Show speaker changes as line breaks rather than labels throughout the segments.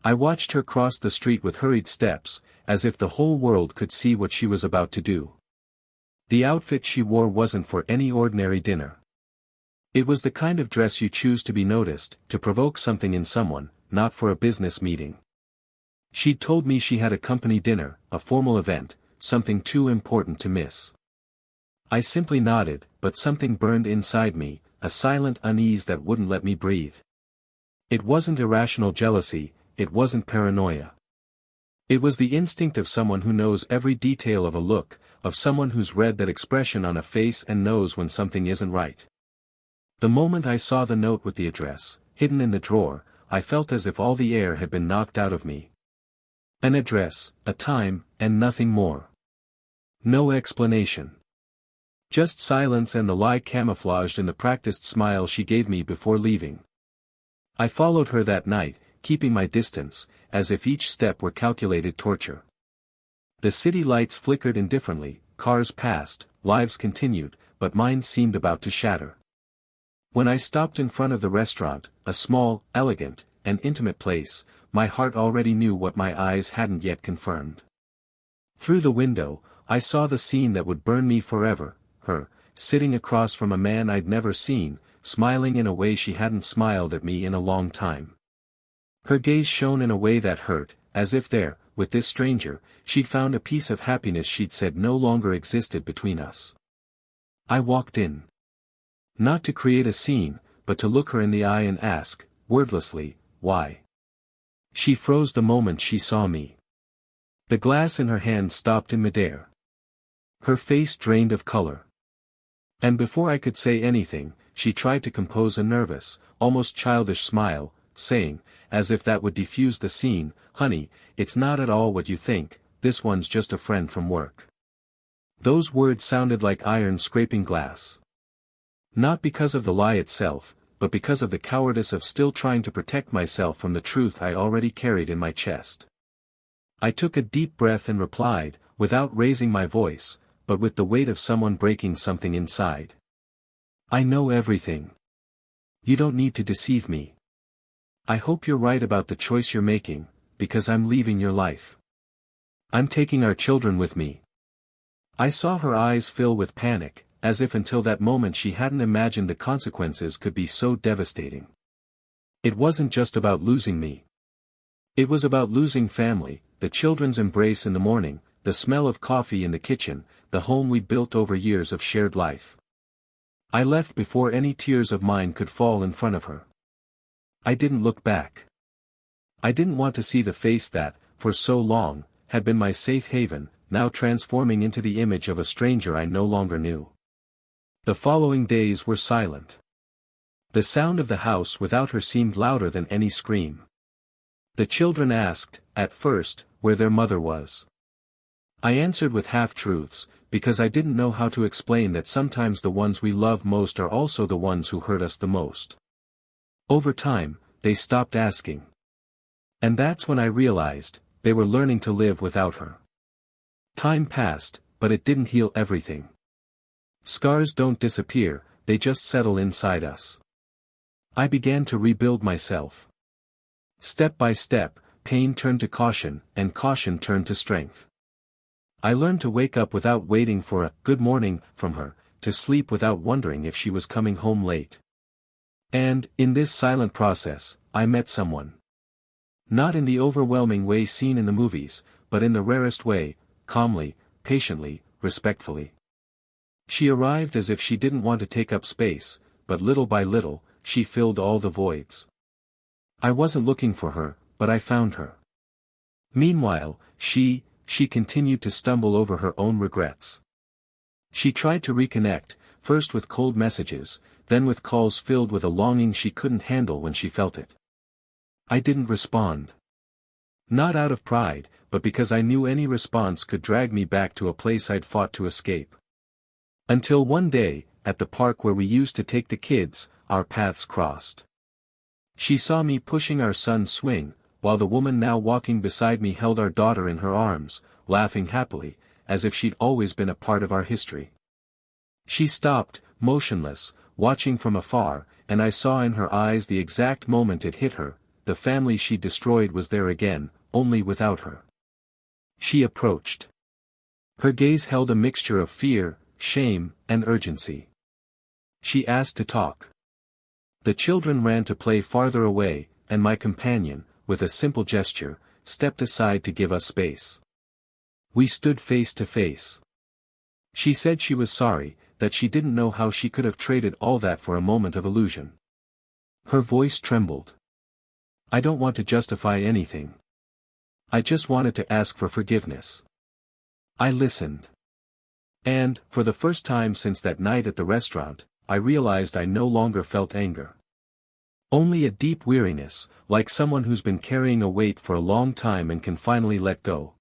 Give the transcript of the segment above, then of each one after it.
I watched her cross the street with hurried steps, as if the whole world could see what she was about to do. The outfit she wore wasn't for any ordinary dinner. It was the kind of dress you choose to be noticed, to provoke something in someone, not for a business meeting. She'd told me she had a company dinner, a formal event, something too important to miss. I simply nodded, but something burned inside me, a silent unease that wouldn't let me breathe. It wasn't irrational jealousy, it wasn't paranoia. It was the instinct of someone who knows every detail of a look, of someone who's read that expression on a face and knows when something isn't right. The moment I saw the note with the address, hidden in the drawer, I felt as if all the air had been knocked out of me. An address, a time, and nothing more. No explanation. Just silence and the lie camouflaged in the practiced smile she gave me before leaving. I followed her that night, keeping my distance, as if each step were calculated torture. The city lights flickered indifferently, cars passed, lives continued, but mine seemed about to shatter. When I stopped in front of the restaurant, a small, elegant, and intimate place, my heart already knew what my eyes hadn't yet confirmed. Through the window, I saw the scene that would burn me forever, her, sitting across from a man I'd never seen, smiling in a way she hadn't smiled at me in a long time. Her gaze shone in a way that hurt, as if there, with this stranger, she'd found a piece of happiness she'd said no longer existed between us. I walked in. Not to create a scene, but to look her in the eye and ask, wordlessly, why? She froze the moment she saw me. The glass in her hand stopped in midair. Her face drained of color. And before I could say anything, she tried to compose a nervous, almost childish smile, saying, as if that would defuse the scene, "Honey, it's not at all what you think, this one's just a friend from work." Those words sounded like iron scraping glass. Not because of the lie itself, but because of the cowardice of still trying to protect myself from the truth I already carried in my chest. I took a deep breath and replied, without raising my voice, but with the weight of someone breaking something inside. "I know everything. You don't need to deceive me. I hope you're right about the choice you're making, because I'm leaving your life. I'm taking our children with me." I saw her eyes fill with panic, as if until that moment she hadn't imagined the consequences could be so devastating. It wasn't just about losing me. It was about losing family, the children's embrace in the morning, the smell of coffee in the kitchen, the home we built over years of shared life. I left before any tears of mine could fall in front of her. I didn't look back. I didn't want to see the face that, for so long, had been my safe haven, now transforming into the image of a stranger I no longer knew. The following days were silent. The sound of the house without her seemed louder than any scream. The children asked, at first, where their mother was. I answered with half-truths, because I didn't know how to explain that sometimes the ones we love most are also the ones who hurt us the most. Over time, they stopped asking. And that's when I realized, they were learning to live without her. Time passed, but it didn't heal everything. Scars don't disappear, they just settle inside us. I began to rebuild myself. Step by step, pain turned to caution, and caution turned to strength. I learned to wake up without waiting for a "good morning" from her, to sleep without wondering if she was coming home late. And, in this silent process, I met someone. Not in the overwhelming way seen in the movies, but in the rarest way, calmly, patiently, respectfully. She arrived as if she didn't want to take up space, but little by little, she filled all the voids. I wasn't looking for her, but I found her. Meanwhile, she continued to stumble over her own regrets. She tried to reconnect, first with cold messages, then with calls filled with a longing she couldn't handle when she felt it. I didn't respond. Not out of pride, but because I knew any response could drag me back to a place I'd fought to escape. Until one day, at the park where we used to take the kids, our paths crossed. She saw me pushing our son's swing, while the woman now walking beside me held our daughter in her arms, laughing happily, as if she'd always been a part of our history. She stopped, motionless, watching from afar, and I saw in her eyes the exact moment it hit her, the family she destroyed was there again, only without her. She approached. Her gaze held a mixture of fear, shame, and urgency. She asked to talk. The children ran to play farther away, and my companion, with a simple gesture, stepped aside to give us space. We stood face to face. She said she was sorry, that she didn't know how she could have traded all that for a moment of illusion. Her voice trembled. I don't want to justify anything. I just wanted to ask for forgiveness. I listened. And, for the first time since that night at the restaurant, I realized I no longer felt anger. Only a deep weariness, like someone who's been carrying a weight for a long time and can finally let go.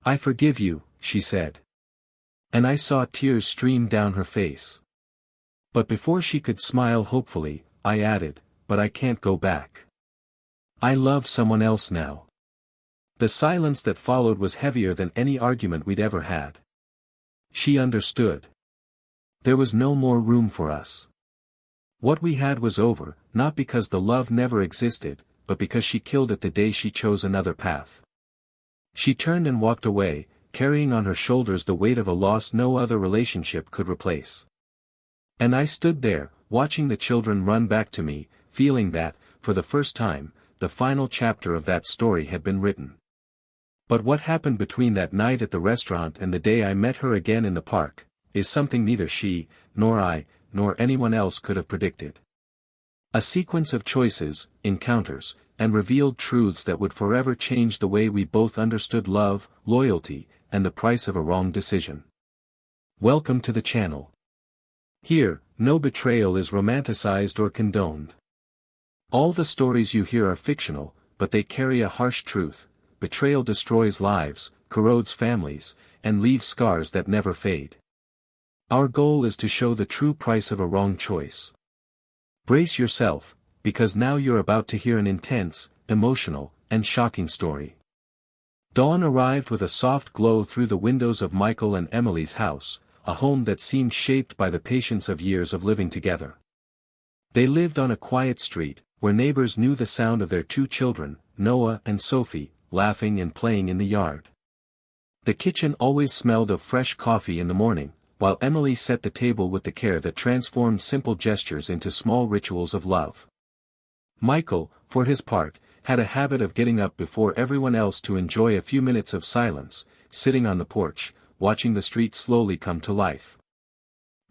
I forgive you, she said. And I saw tears stream down her face. But before she could smile hopefully, I added, but I can't go back. I love someone else now. The silence that followed was heavier than any argument we'd ever had. She understood. There was no more room for us. What we had was over, not because the love never existed, but because she killed it the day she chose another path. She turned and walked away, carrying on her shoulders the weight of a loss no other relationship could replace. And I stood there, watching the children run back to me, feeling that, for the first time, the final chapter of that story had been written. But what happened between that night at the restaurant and the day I met her again in the park, is something neither she, nor I, nor anyone else could have predicted. A sequence of choices, encounters, and revealed truths that would forever change the way we both understood love, loyalty, and the price of a wrong decision. Welcome to the channel. Here, no betrayal is romanticized or condoned. All the stories you hear are fictional, but they carry a harsh truth: betrayal destroys lives, corrodes families, and leaves scars that never fade. Our goal is to show the true price of a wrong choice. Brace yourself, because now you're about to hear an intense, emotional, and shocking story. Dawn arrived with a soft glow through the windows of Michael and Emily's house, a home that seemed shaped by the patience of years of living together. They lived on a quiet street, where neighbors knew the sound of their two children, Noah and Sophie, laughing and playing in the yard. The kitchen always smelled of fresh coffee in the morning, while Emily set the table with the care that transformed simple gestures into small rituals of love. Michael, for his part, had a habit of getting up before everyone else to enjoy a few minutes of silence, sitting on the porch, watching the street slowly come to life.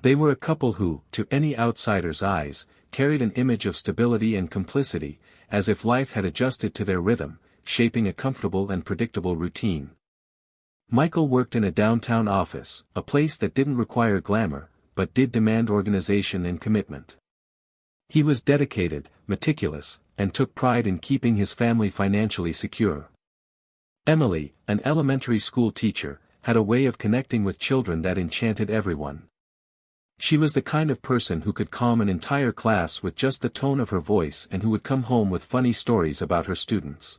They were a couple who, to any outsider's eyes, carried an image of stability and complicity, as if life had adjusted to their rhythm, shaping a comfortable and predictable routine. Michael worked in a downtown office, a place that didn't require glamour, but did demand organization and commitment. He was dedicated, meticulous, and took pride in keeping his family financially secure. Emily, an elementary school teacher, had a way of connecting with children that enchanted everyone. She was the kind of person who could calm an entire class with just the tone of her voice and who would come home with funny stories about her students.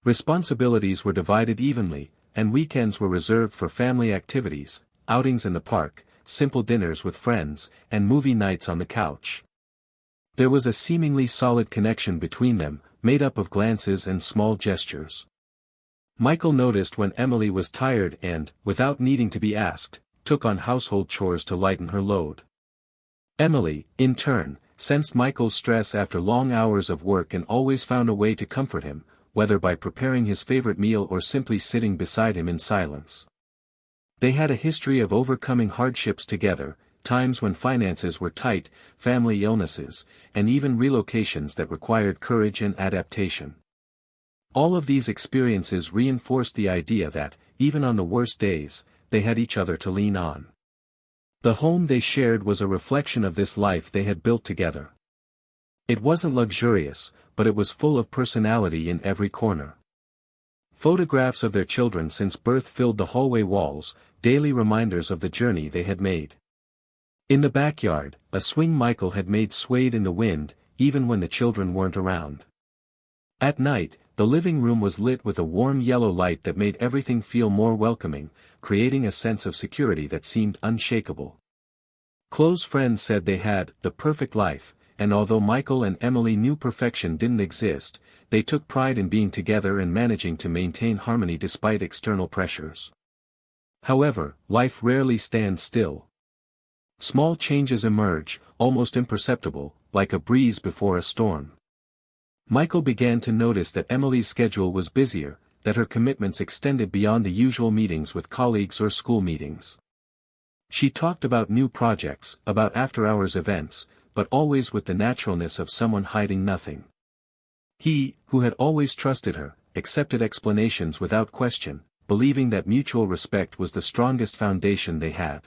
Responsibilities were divided evenly, and weekends were reserved for family activities, outings in the park, simple dinners with friends, and movie nights on the couch. There was a seemingly solid connection between them, made up of glances and small gestures. Michael noticed when Emily was tired and, without needing to be asked, took on household chores to lighten her load. Emily, in turn, sensed Michael's stress after long hours of work and always found a way to comfort him, whether by preparing his favorite meal or simply sitting beside him in silence. They had a history of overcoming hardships together, times when finances were tight, family illnesses, and even relocations that required courage and adaptation. All of these experiences reinforced the idea that, even on the worst days, they had each other to lean on. The home they shared was a reflection of this life they had built together. It wasn't luxurious, but it was full of personality in every corner. Photographs of their children since birth filled the hallway walls, daily reminders of the journey they had made. In the backyard, a swing Michael had made swayed in the wind, even when the children weren't around. At night, the living room was lit with a warm yellow light that made everything feel more welcoming, creating a sense of security that seemed unshakable. Close friends said they had the perfect life, and although Michael and Emily knew perfection didn't exist, they took pride in being together and managing to maintain harmony despite external pressures. However, life rarely stands still. Small changes emerge, almost imperceptible, like a breeze before a storm. Michael began to notice that Emily's schedule was busier, that her commitments extended beyond the usual meetings with colleagues or school meetings. She talked about new projects, about after-hours events, but always with the naturalness of someone hiding nothing. He, who had always trusted her, accepted explanations without question, believing that mutual respect was the strongest foundation they had.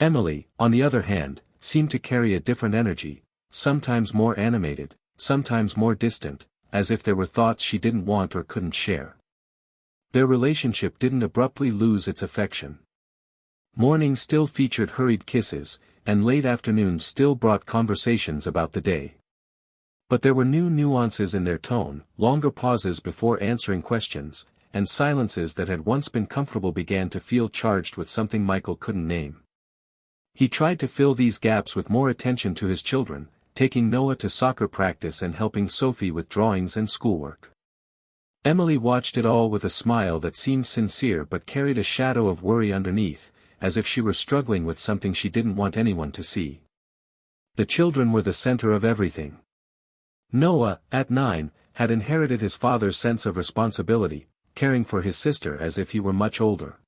Emily, on the other hand, seemed to carry a different energy, sometimes more animated, sometimes more distant, as if there were thoughts she didn't want or couldn't share. Their relationship didn't abruptly lose its affection. Mornings still featured hurried kisses, and late afternoons still brought conversations about the day. But there were new nuances in their tone, longer pauses before answering questions, and silences that had once been comfortable began to feel charged with something Michael couldn't name. He tried to fill these gaps with more attention to his children, taking Noah to soccer practice and helping Sophie with drawings and schoolwork. Emily watched it all with a smile that seemed sincere but carried a shadow of worry underneath, as if she were struggling with something she didn't want anyone to see. The children were the center of everything. Noah, at 9, had inherited his father's sense of responsibility, caring for his sister as if he were much older.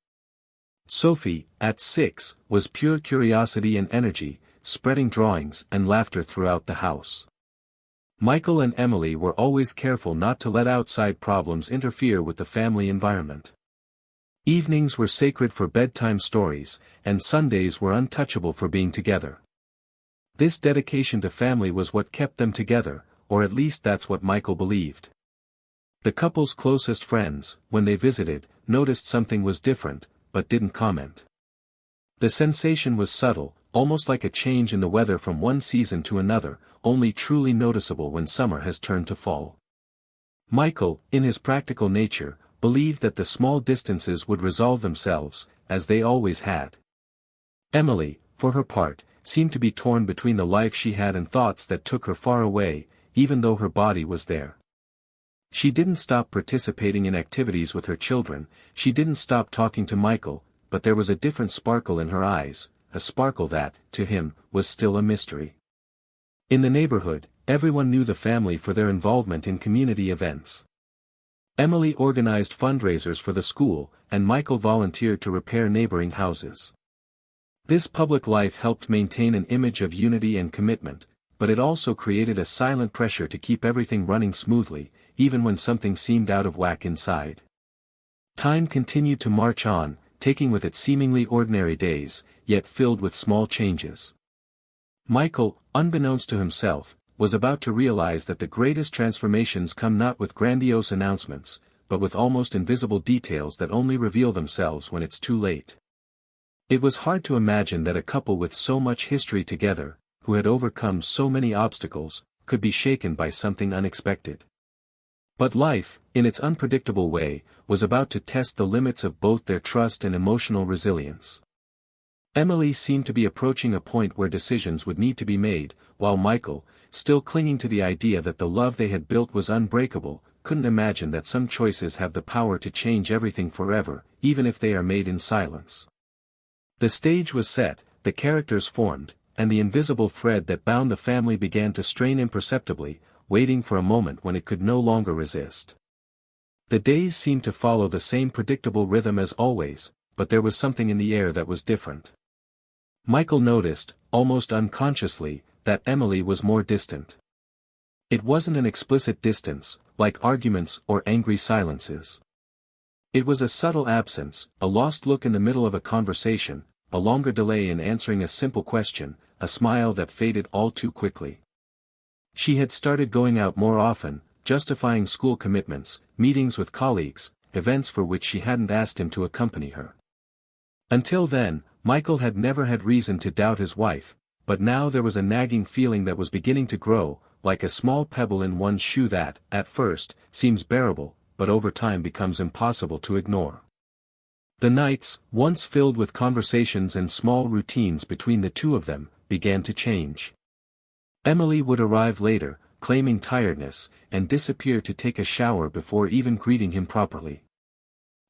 Sophie, at 6, was pure curiosity and energy, spreading drawings and laughter throughout the house. Michael and Emily were always careful not to let outside problems interfere with the family environment. Evenings were sacred for bedtime stories, and Sundays were untouchable for being together. This dedication to family was what kept them together, or at least that's what Michael believed. The couple's closest friends, when they visited, noticed something was different, but didn't comment. The sensation was subtle, almost like a change in the weather from one season to another, only truly noticeable when summer has turned to fall. Michael, in his practical nature, believed that the small distances would resolve themselves, as they always had. Emily, for her part, seemed to be torn between the life she had and thoughts that took her far away, even though her body was there. She didn't stop participating in activities with her children, she didn't stop talking to Michael, but there was a different sparkle in her eyes, a sparkle that, to him, was still a mystery. In the neighborhood, everyone knew the family for their involvement in community events. Emily organized fundraisers for the school, and Michael volunteered to repair neighboring houses. This public life helped maintain an image of unity and commitment, but it also created a silent pressure to keep everything running smoothly, even when something seemed out of whack inside. Time continued to march on, taking with it seemingly ordinary days, yet filled with small changes. Michael, unbeknownst to himself, was about to realize that the greatest transformations come not with grandiose announcements, but with almost invisible details that only reveal themselves when it's too late. It was hard to imagine that a couple with so much history together, who had overcome so many obstacles, could be shaken by something unexpected. But life, in its unpredictable way, was about to test the limits of both their trust and emotional resilience. Emily seemed to be approaching a point where decisions would need to be made, while Michael, still clinging to the idea that the love they had built was unbreakable, couldn't imagine that some choices have the power to change everything forever, even if they are made in silence. The stage was set, the characters formed, and the invisible thread that bound the family began to strain imperceptibly, waiting for a moment when it could no longer resist. The days seemed to follow the same predictable rhythm as always, but there was something in the air that was different. Michael noticed, almost unconsciously, that Emily was more distant. It wasn't an explicit distance, like arguments or angry silences. It was a subtle absence, a lost look in the middle of a conversation, a longer delay in answering a simple question, a smile that faded all too quickly. She had started going out more often, justifying school commitments, meetings with colleagues, events for which she hadn't asked him to accompany her. Until then, Michael had never had reason to doubt his wife, but now there was a nagging feeling that was beginning to grow, like a small pebble in one's shoe that, at first, seems bearable, but over time becomes impossible to ignore. The nights, once filled with conversations and small routines between the two of them, began to change. Emily would arrive later, claiming tiredness, and disappear to take a shower before even greeting him properly.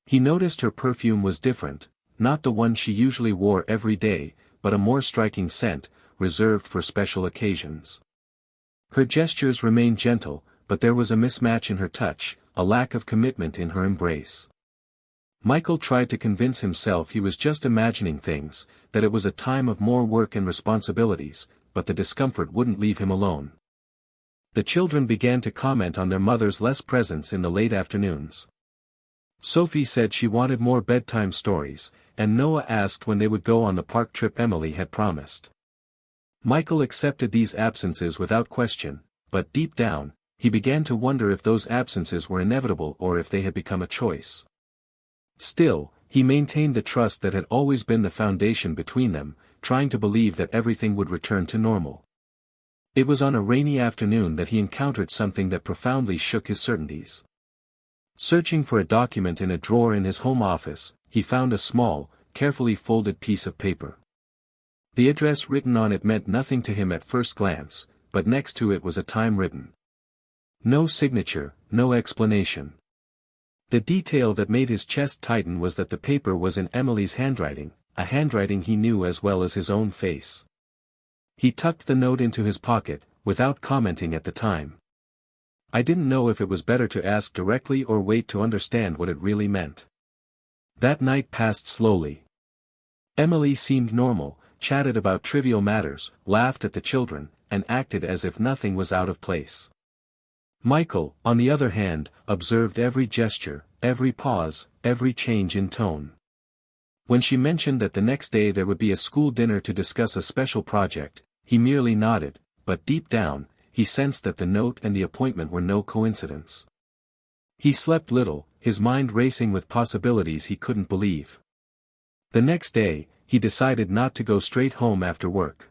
He noticed her perfume was different, not the one she usually wore every day, but a more striking scent, reserved for special occasions. Her gestures remained gentle, but there was a mismatch in her touch, a lack of commitment in her embrace. Michael tried to convince himself he was just imagining things, that it was a time of more work and responsibilities, but the discomfort wouldn't leave him alone. The children began to comment on their mother's less presence in the late afternoons. Sophie said she wanted more bedtime stories, and Noah asked when they would go on the park trip Emily had promised. Michael accepted these absences without question, but deep down, he began to wonder if those absences were inevitable or if they had become a choice. Still, he maintained the trust that had always been the foundation between them, trying to believe that everything would return to normal. It was on a rainy afternoon that he encountered something that profoundly shook his certainties. Searching for a document in a drawer in his home office, he found a small, carefully folded piece of paper. The address written on it meant nothing to him at first glance, but next to it was a time written. No signature, no explanation. The detail that made his chest tighten was that the paper was in Emily's handwriting, a handwriting he knew as well as his own face. He tucked the note into his pocket, without commenting at the time. I didn't know if it was better to ask directly or wait to understand what it really meant. That night passed slowly. Emily seemed normal, chatted about trivial matters, laughed at the children, and acted as if nothing was out of place. Michael, on the other hand, observed every gesture, every pause, every change in tone. When she mentioned that the next day there would be a school dinner to discuss a special project, he merely nodded, but deep down, he sensed that the note and the appointment were no coincidence. He slept little, his mind racing with possibilities he couldn't believe. The next day, he decided not to go straight home after work.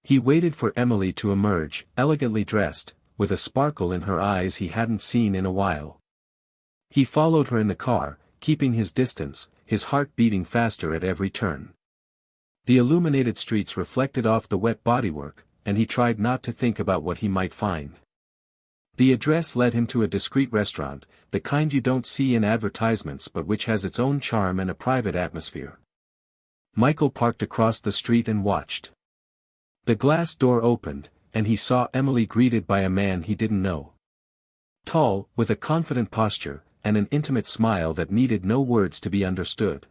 He waited for Emily to emerge, elegantly dressed, with a sparkle in her eyes he hadn't seen in a while. He followed her in the car, keeping his distance, his heart beating faster at every turn. The illuminated streets reflected off the wet bodywork, and he tried not to think about what he might find. The address led him to a discreet restaurant, the kind you don't see in advertisements but which has its own charm and a private atmosphere. Michael parked across the street and watched. The glass door opened, and he saw Emily greeted by a man he didn't know. Tall, with a confident posture, and an intimate smile that needed no words to be understood.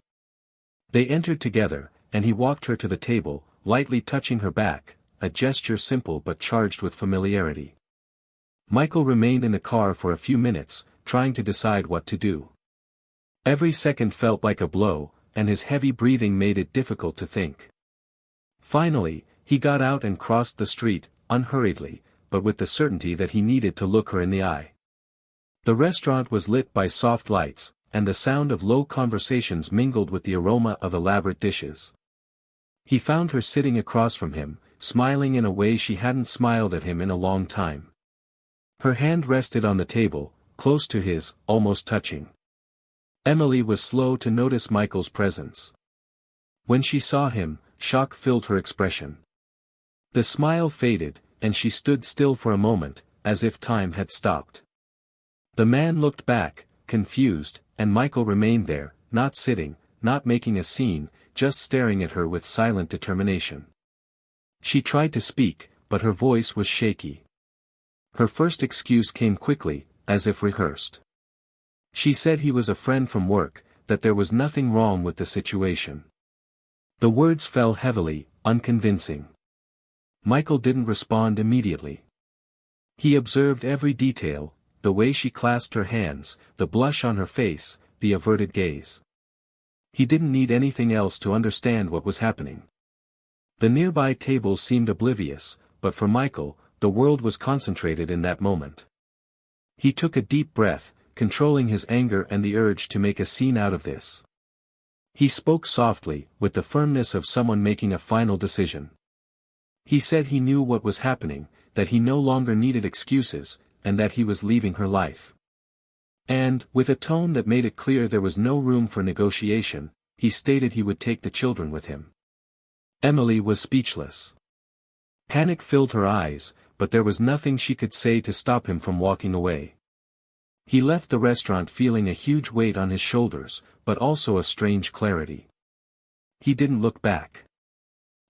They entered together, and he walked her to the table, lightly touching her back, a gesture simple but charged with familiarity. Michael remained in the car for a few minutes, trying to decide what to do. Every second felt like a blow, and his heavy breathing made it difficult to think. Finally, he got out and crossed the street, unhurriedly, but with the certainty that he needed to look her in the eye. The restaurant was lit by soft lights, and the sound of low conversations mingled with the aroma of elaborate dishes. He found her sitting across from him, smiling in a way she hadn't smiled at him in a long time. Her hand rested on the table, close to his, almost touching. Emily was slow to notice Michael's presence. When she saw him, shock filled her expression. The smile faded, and she stood still for a moment, as if time had stopped. The man looked back, confused, and Michael remained there, not sitting, not making a scene, just staring at her with silent determination. She tried to speak, but her voice was shaky. Her first excuse came quickly, as if rehearsed. She said he was a friend from work, that there was nothing wrong with the situation. The words fell heavily, unconvincing. Michael didn't respond immediately. He observed every detail, the way she clasped her hands, the blush on her face, the averted gaze. He didn't need anything else to understand what was happening. The nearby tables seemed oblivious, but for Michael, the world was concentrated in that moment. He took a deep breath, controlling his anger and the urge to make a scene out of this. He spoke softly, with the firmness of someone making a final decision. He said he knew what was happening, that he no longer needed excuses, and that he was leaving her life. And, with a tone that made it clear there was no room for negotiation, he stated he would take the children with him. Emily was speechless. Panic filled her eyes, but there was nothing she could say to stop him from walking away. He left the restaurant feeling a huge weight on his shoulders, but also a strange clarity. He didn't look back.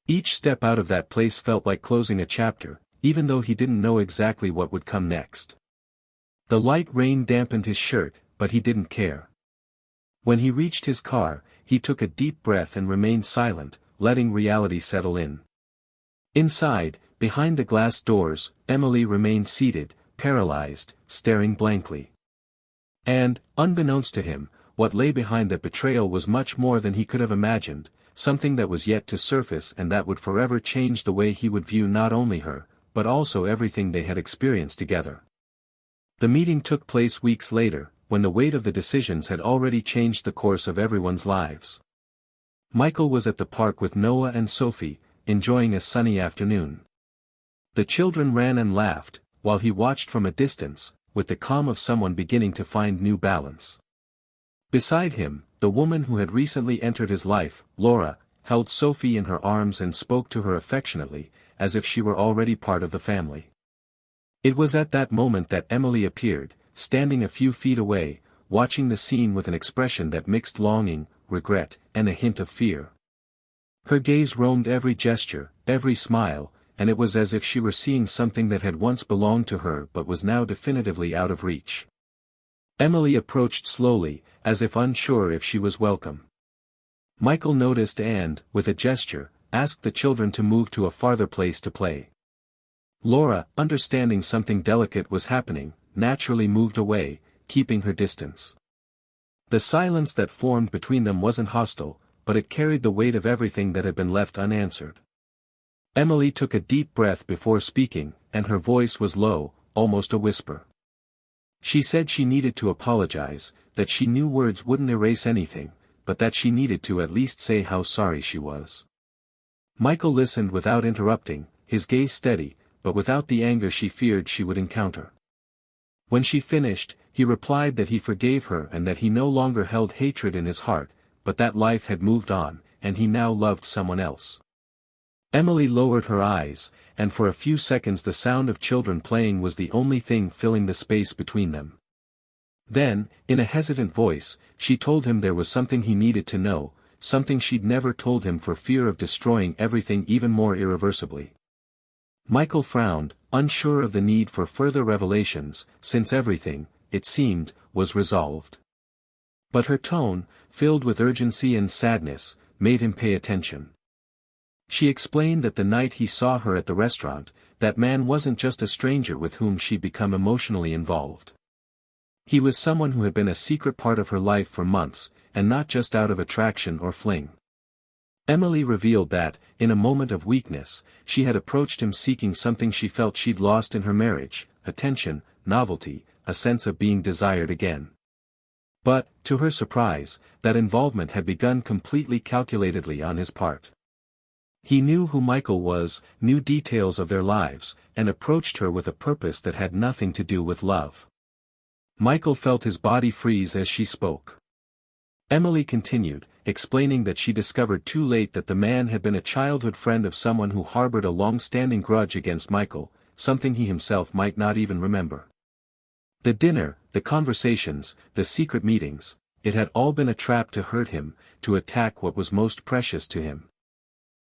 Each step out of that place felt like closing a chapter, even though he didn't know exactly what would come next. The light rain dampened his shirt, but he didn't care. When he reached his car, he took a deep breath and remained silent, letting reality settle in. Inside, behind the glass doors, Emily remained seated, paralyzed, staring blankly. And, unbeknownst to him, what lay behind that betrayal was much more than he could have imagined, something that was yet to surface and that would forever change the way he would view not only her, but also everything they had experienced together. The meeting took place weeks later, when the weight of the decisions had already changed the course of everyone's lives. Michael was at the park with Noah and Sophie, enjoying a sunny afternoon. The children ran and laughed, while he watched from a distance, with the calm of someone beginning to find new balance. Beside him, the woman who had recently entered his life, Laura, held Sophie in her arms and spoke to her affectionately, as if she were already part of the family. It was at that moment that Emily appeared, standing a few feet away, watching the scene with an expression that mixed longing, regret, and a hint of fear. Her gaze roamed every gesture, every smile, and it was as if she were seeing something that had once belonged to her but was now definitively out of reach. Emily approached slowly, as if unsure if she was welcome. Michael noticed and, with a gesture, asked the children to move to a farther place to play. Laura, understanding something delicate was happening, naturally moved away, keeping her distance. The silence that formed between them wasn't hostile, but it carried the weight of everything that had been left unanswered. Emily took a deep breath before speaking, and her voice was low, almost a whisper. She said she needed to apologize, that she knew words wouldn't erase anything, but that she needed to at least say how sorry she was. Michael listened without interrupting, his gaze steady, but without the anger she feared she would encounter. When she finished, he replied that he forgave her and that he no longer held hatred in his heart, but that life had moved on, and he now loved someone else. Emily lowered her eyes, and for a few seconds the sound of children playing was the only thing filling the space between them. Then, in a hesitant voice, she told him there was something he needed to know, something she'd never told him for fear of destroying everything even more irreversibly. Michael frowned, unsure of the need for further revelations, since everything, it seemed, was resolved. But her tone, filled with urgency and sadness, made him pay attention. She explained that the night he saw her at the restaurant, that man wasn't just a stranger with whom she'd become emotionally involved. He was someone who had been a secret part of her life for months, and not just out of attraction or fling. Emily revealed that, in a moment of weakness, she had approached him seeking something she felt she'd lost in her marriage, attention, novelty, a sense of being desired again. But, to her surprise, that involvement had begun completely calculatedly on his part. He knew who Michael was, knew details of their lives, and approached her with a purpose that had nothing to do with love. Michael felt his body freeze as she spoke. Emily continued, explaining that she discovered too late that the man had been a childhood friend of someone who harbored a long-standing grudge against Michael, something he himself might not even remember. The dinner, the conversations, the secret meetings, it had all been a trap to hurt him, to attack what was most precious to him.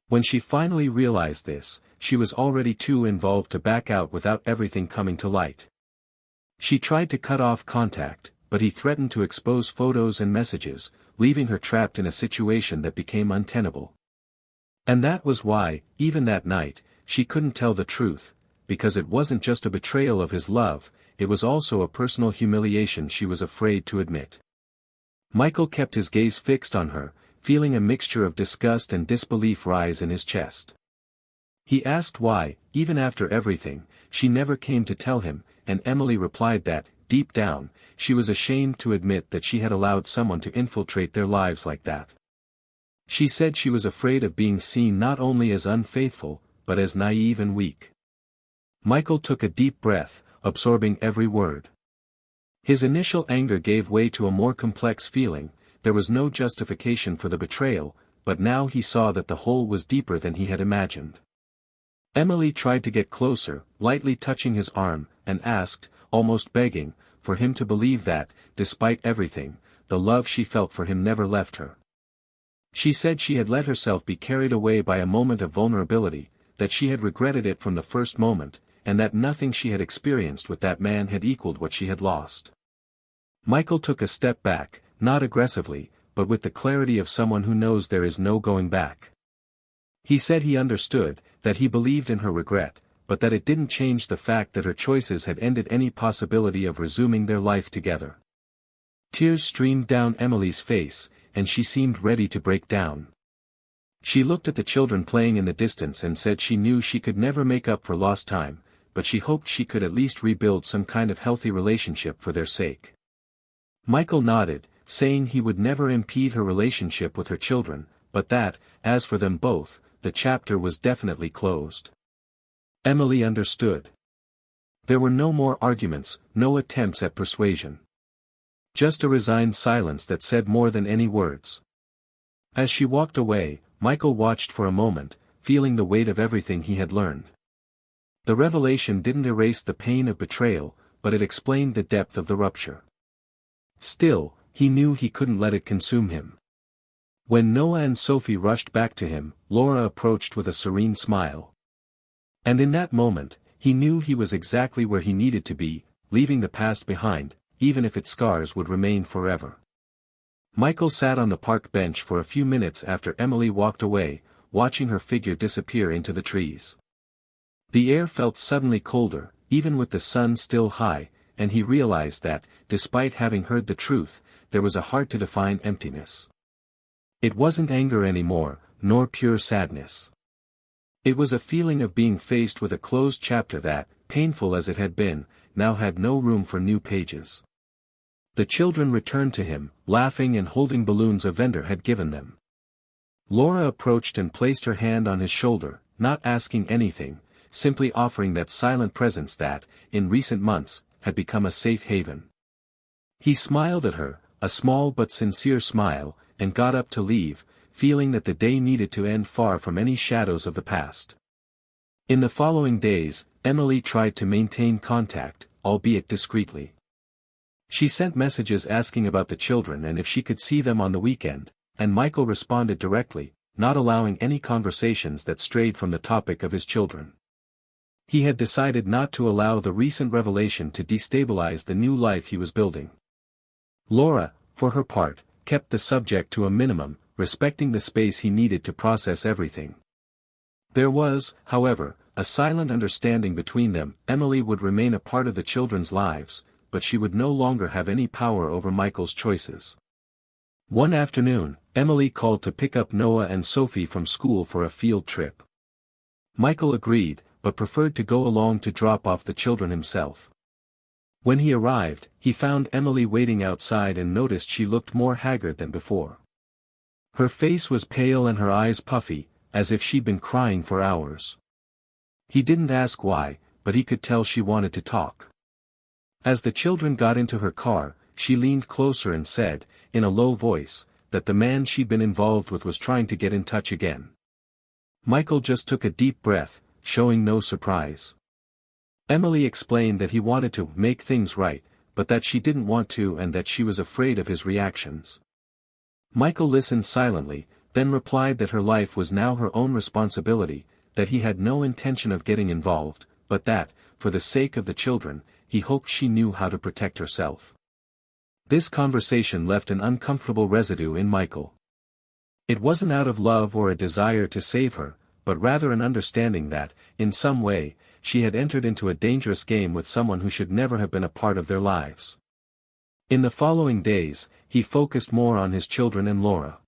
When she finally realized this, she was already too involved to back out without everything coming to light. She tried to cut off contact, but he threatened to expose photos and messages, leaving her trapped in a situation that became untenable. And that was why, even that night, she couldn't tell the truth, because it wasn't just a betrayal of his love, it was also a personal humiliation she was afraid to admit. Michael kept his gaze fixed on her, feeling a mixture of disgust and disbelief rise in his chest. He asked why, even after everything, she never came to tell him, and Emily replied that, deep down, she was ashamed to admit that she had allowed someone to infiltrate their lives like that. She said she was afraid of being seen not only as unfaithful, but as naive and weak. Michael took a deep breath, absorbing every word. His initial anger gave way to a more complex feeling. There was no justification for the betrayal, but now he saw that the hole was deeper than he had imagined. Emily tried to get closer, lightly touching his arm, and asked, almost begging, for him to believe that, despite everything, the love she felt for him never left her. She said she had let herself be carried away by a moment of vulnerability, that she had regretted it from the first moment, and that nothing she had experienced with that man had equaled what she had lost. Michael took a step back, not aggressively, but with the clarity of someone who knows there is no going back. He said he understood, that he believed in her regret, but that it didn't change the fact that her choices had ended any possibility of resuming their life together. Tears streamed down Emily's face, and she seemed ready to break down. She looked at the children playing in the distance and said she knew she could never make up for lost time, but she hoped she could at least rebuild some kind of healthy relationship for their sake. Michael nodded, saying he would never impede her relationship with her children, but that, as for them both, the chapter was definitely closed. Emily understood. There were no more arguments, no attempts at persuasion. Just a resigned silence that said more than any words. As she walked away, Michael watched for a moment, feeling the weight of everything he had learned. The revelation didn't erase the pain of betrayal, but it explained the depth of the rupture. Still, he knew he couldn't let it consume him. When Noah and Sophie rushed back to him, Laura approached with a serene smile. And in that moment, he knew he was exactly where he needed to be, leaving the past behind, even if its scars would remain forever. Michael sat on the park bench for a few minutes after Emily walked away, watching her figure disappear into the trees. The air felt suddenly colder, even with the sun still high, and he realized that, despite having heard the truth, there was a hard-to-define emptiness. It wasn't anger anymore, nor pure sadness. It was a feeling of being faced with a closed chapter that, painful as it had been, now had no room for new pages. The children returned to him, laughing and holding balloons a vendor had given them. Laura approached and placed her hand on his shoulder, not asking anything, simply offering that silent presence that, in recent months, had become a safe haven. He smiled at her, a small but sincere smile, and got up to leave, feeling that the day needed to end far from any shadows of the past. In the following days, Emily tried to maintain contact, albeit discreetly. She sent messages asking about the children and if she could see them on the weekend, and Michael responded directly, not allowing any conversations that strayed from the topic of his children. He had decided not to allow the recent revelation to destabilize the new life he was building. Laura, for her part, kept the subject to a minimum, respecting the space he needed to process everything. There was, however, a silent understanding between them. Emily would remain a part of the children's lives, but she would no longer have any power over Michael's choices. One afternoon, Emily called to pick up Noah and Sophie from school for a field trip. Michael agreed, but preferred to go along to drop off the children himself. When he arrived, he found Emily waiting outside and noticed she looked more haggard than before. Her face was pale and her eyes puffy, as if she'd been crying for hours. He didn't ask why, but he could tell she wanted to talk. As the children got into her car, she leaned closer and said, in a low voice, that the man she'd been involved with was trying to get in touch again. Michael just took a deep breath, showing no surprise. Emily explained that he wanted to make things right, but that she didn't want to and that she was afraid of his reactions. Michael listened silently, then replied that her life was now her own responsibility, that he had no intention of getting involved, but that, for the sake of the children, he hoped she knew how to protect herself. This conversation left an uncomfortable residue in Michael. It wasn't out of love or a desire to save her, but rather an understanding that, in some way, she had entered into a dangerous game with someone who should never have been a part of their lives. In the following days, he focused more on his children and Laura.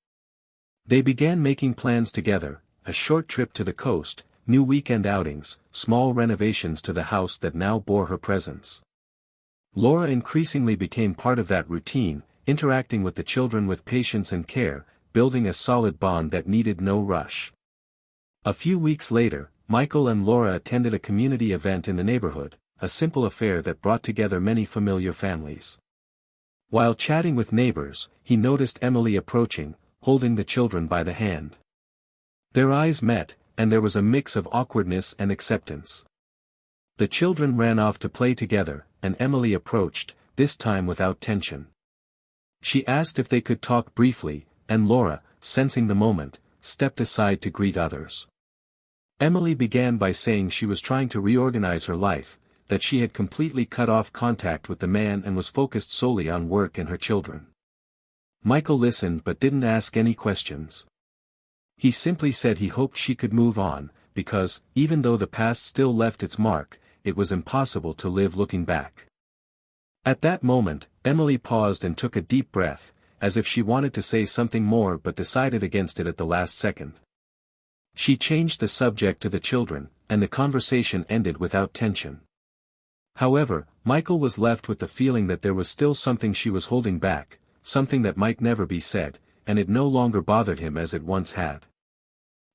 They began making plans together, a short trip to the coast, new weekend outings, small renovations to the house that now bore her presence. Laura increasingly became part of that routine, interacting with the children with patience and care, building a solid bond that needed no rush. A few weeks later, Michael and Laura attended a community event in the neighborhood, a simple affair that brought together many familiar families. While chatting with neighbors, he noticed Emily approaching, holding the children by the hand. Their eyes met, and there was a mix of awkwardness and acceptance. The children ran off to play together, and Emily approached, this time without tension. She asked if they could talk briefly, and Laura, sensing the moment, stepped aside to greet others. Emily began by saying she was trying to reorganize her life, that she had completely cut off contact with the man and was focused solely on work and her children. Michael listened but didn't ask any questions. He simply said he hoped she could move on, because, even though the past still left its mark, it was impossible to live looking back. At that moment, Emily paused and took a deep breath, as if she wanted to say something more but decided against it at the last second. She changed the subject to the children, and the conversation ended without tension. However, Michael was left with the feeling that there was still something she was holding back, something that might never be said, and it no longer bothered him as it once had.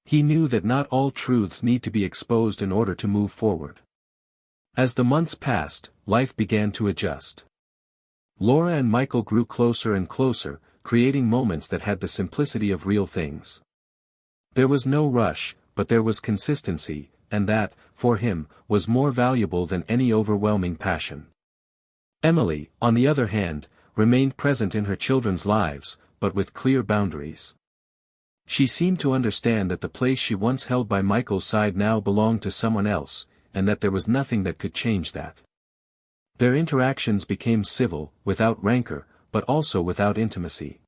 He knew that not all truths need to be exposed in order to move forward. As the months passed, life began to adjust. Laura and Michael grew closer and closer, creating moments that had the simplicity of real things. There was no rush, but there was consistency, and that, for him, was more valuable than any overwhelming passion. Emily, on the other hand, remained present in her children's lives, but with clear boundaries. She seemed to understand that the place she once held by Michael's side now belonged to someone else, and that there was nothing that could change that. Their interactions became civil, without rancor, but also without intimacy.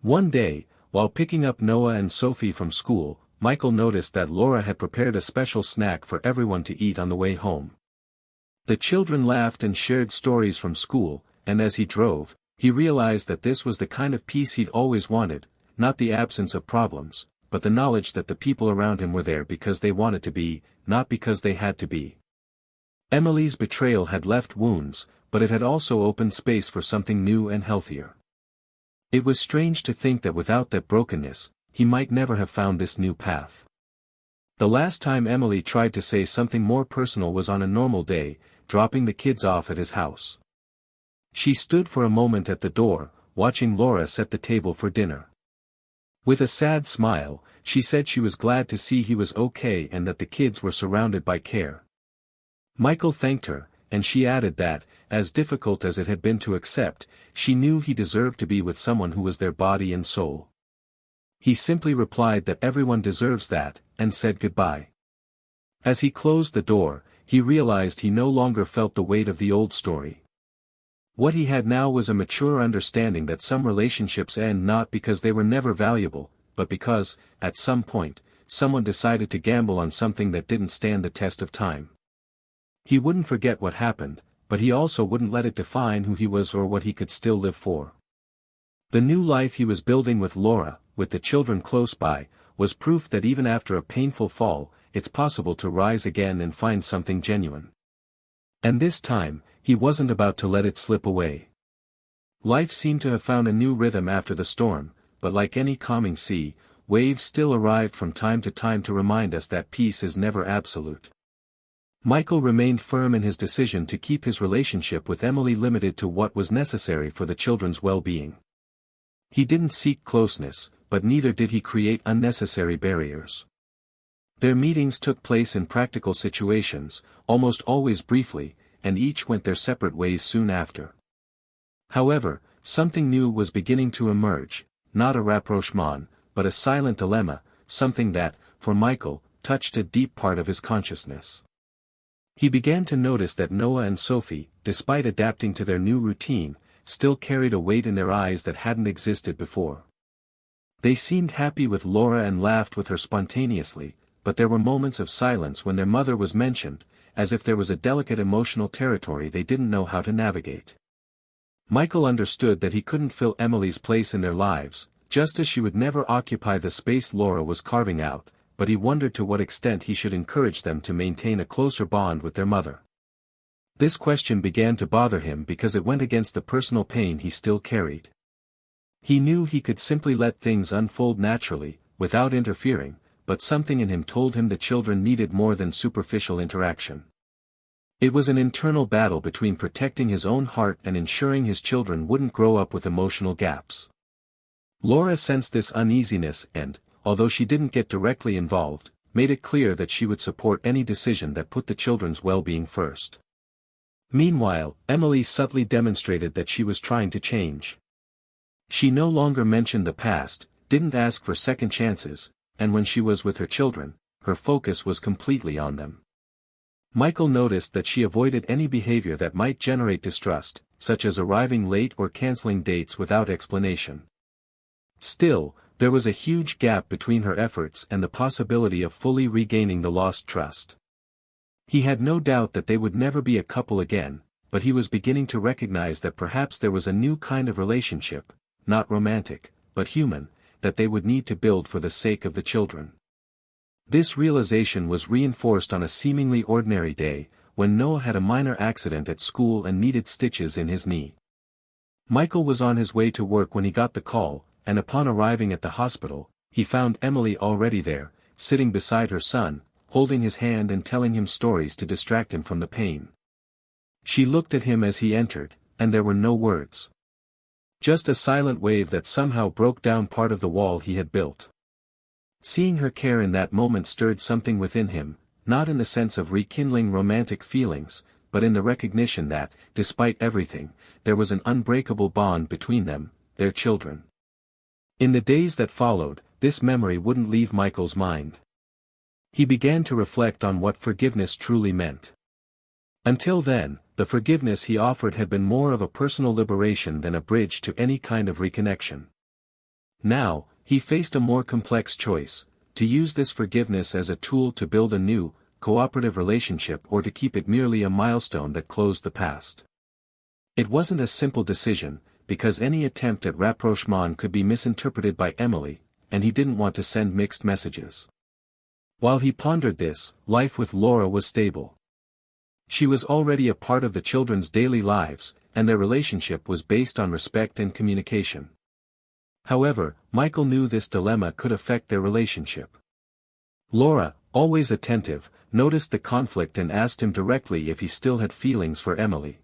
One day, while picking up Noah and Sophie from school, Michael noticed that Laura had prepared a special snack for everyone to eat on the way home. The children laughed and shared stories from school, and as he drove, he realized that this was the kind of peace he'd always wanted, not the absence of problems, but the knowledge that the people around him were there because they wanted to be, not because they had to be. Emily's betrayal had left wounds, but it had also opened space for something new and healthier. It was strange to think that without that brokenness, he might never have found this new path. The last time Emily tried to say something more personal was on a normal day, dropping the kids off at his house. She stood for a moment at the door, watching Laura set the table for dinner. With a sad smile, she said she was glad to see he was okay and that the kids were surrounded by care. Michael thanked her, and she added that, as difficult as it had been to accept, she knew he deserved to be with someone who was their body and soul. He simply replied that everyone deserves that, and said goodbye. As he closed the door, he realized he no longer felt the weight of the old story. What he had now was a mature understanding that some relationships end not because they were never valuable, but because, at some point, someone decided to gamble on something that didn't stand the test of time. He wouldn't forget what happened, but he also wouldn't let it define who he was or what he could still live for. The new life he was building with Laura, with the children close by, was proof that even after a painful fall, it's possible to rise again and find something genuine. And this time, he wasn't about to let it slip away. Life seemed to have found a new rhythm after the storm, but like any calming sea, waves still arrived from time to time to remind us that peace is never absolute. Michael remained firm in his decision to keep his relationship with Emily limited to what was necessary for the children's well-being. He didn't seek closeness, but neither did he create unnecessary barriers. Their meetings took place in practical situations, almost always briefly, and each went their separate ways soon after. However, something new was beginning to emerge, not a rapprochement, but a silent dilemma, something that, for Michael, touched a deep part of his consciousness. He began to notice that Noah and Sophie, despite adapting to their new routine, still carried a weight in their eyes that hadn't existed before. They seemed happy with Laura and laughed with her spontaneously, but there were moments of silence when their mother was mentioned, as if there was a delicate emotional territory they didn't know how to navigate. Michael understood that he couldn't fill Emily's place in their lives, just as she would never occupy the space Laura was carving out, but he wondered to what extent he should encourage them to maintain a closer bond with their mother. This question began to bother him because it went against the personal pain he still carried. He knew he could simply let things unfold naturally, without interfering, but something in him told him the children needed more than superficial interaction. It was an internal battle between protecting his own heart and ensuring his children wouldn't grow up with emotional gaps. Laura sensed this uneasiness and, although she didn't get directly involved, made it clear that she would support any decision that put the children's well-being first. Meanwhile, Emily subtly demonstrated that she was trying to change. She no longer mentioned the past, didn't ask for second chances, and when she was with her children, her focus was completely on them. Michael noticed that she avoided any behavior that might generate distrust, such as arriving late or canceling dates without explanation. Still, there was a huge gap between her efforts and the possibility of fully regaining the lost trust. He had no doubt that they would never be a couple again, but he was beginning to recognize that perhaps there was a new kind of relationship, not romantic, but human, that they would need to build for the sake of the children. This realization was reinforced on a seemingly ordinary day, when Noah had a minor accident at school and needed stitches in his knee. Michael was on his way to work when he got the call, and upon arriving at the hospital, he found Emily already there, sitting beside her son, holding his hand and telling him stories to distract him from the pain. She looked at him as he entered, and there were no words. Just a silent wave that somehow broke down part of the wall he had built. Seeing her care in that moment stirred something within him, not in the sense of rekindling romantic feelings, but in the recognition that, despite everything, there was an unbreakable bond between them, their children. In the days that followed, this memory wouldn't leave Michael's mind. He began to reflect on what forgiveness truly meant. Until then, the forgiveness he offered had been more of a personal liberation than a bridge to any kind of reconnection. Now, he faced a more complex choice: to use this forgiveness as a tool to build a new, cooperative relationship or to keep it merely a milestone that closed the past. It wasn't a simple decision, because any attempt at rapprochement could be misinterpreted by Emily, and he didn't want to send mixed messages. While he pondered this, life with Laura was stable. She was already a part of the children's daily lives, and their relationship was based on respect and communication. However, Michael knew this dilemma could affect their relationship. Laura, always attentive, noticed the conflict and asked him directly if he still had feelings for Emily.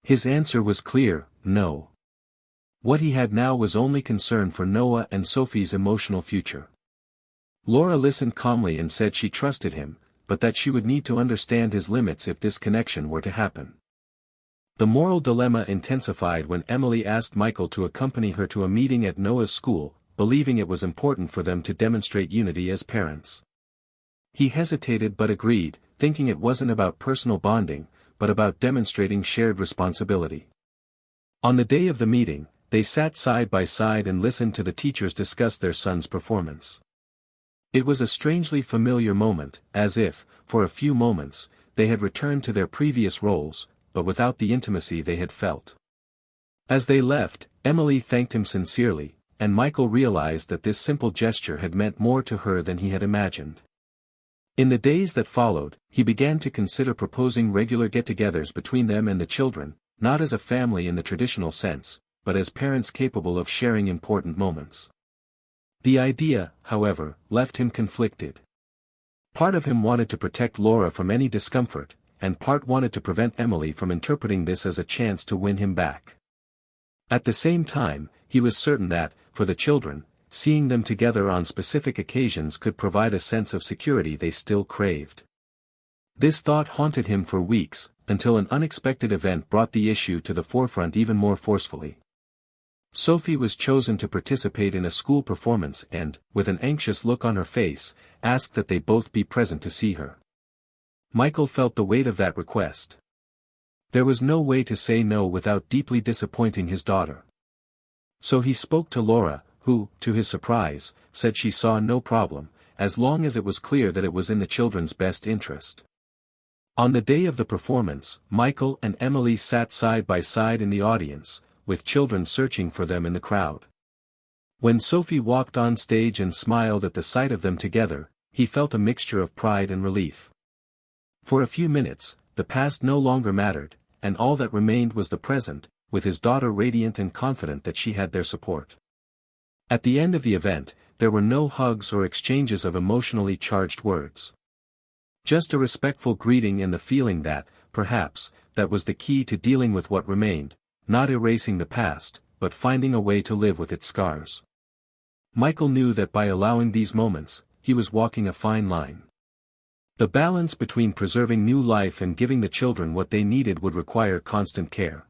His answer was clear: no. What he had now was only concern for Noah and Sophie's emotional future. Laura listened calmly and said she trusted him, but that she would need to understand his limits if this connection were to happen. The moral dilemma intensified when Emily asked Michael to accompany her to a meeting at Noah's school, believing it was important for them to demonstrate unity as parents. He hesitated but agreed, thinking it wasn't about personal bonding, but about demonstrating shared responsibility. On the day of the meeting, they sat side by side and listened to the teachers discuss their son's performance. It was a strangely familiar moment, as if, for a few moments, they had returned to their previous roles, but without the intimacy they had felt. As they left, Emily thanked him sincerely, and Michael realized that this simple gesture had meant more to her than he had imagined. In the days that followed, he began to consider proposing regular get-togethers between them and the children, not as a family in the traditional sense, but as parents capable of sharing important moments. The idea, however, left him conflicted. Part of him wanted to protect Laura from any discomfort, and part wanted to prevent Emily from interpreting this as a chance to win him back. At the same time, he was certain that, for the children, seeing them together on specific occasions could provide a sense of security they still craved. This thought haunted him for weeks, until an unexpected event brought the issue to the forefront even more forcefully. Sophie was chosen to participate in a school performance and, with an anxious look on her face, asked that they both be present to see her. Michael felt the weight of that request. There was no way to say no without deeply disappointing his daughter. So he spoke to Laura, who, to his surprise, said she saw no problem, as long as it was clear that it was in the children's best interest. On the day of the performance, Michael and Emily sat side by side in the audience, with children searching for them in the crowd. When Sophie walked on stage and smiled at the sight of them together, he felt a mixture of pride and relief. For a few minutes, the past no longer mattered, and all that remained was the present, with his daughter radiant and confident that she had their support. At the end of the event, there were no hugs or exchanges of emotionally charged words. Just a respectful greeting and the feeling that, perhaps, that was the key to dealing with what remained, not erasing the past, but finding a way to live with its scars. Michael knew that by allowing these moments, he was walking a fine line. The balance between preserving new life and giving the children what they needed would require constant care.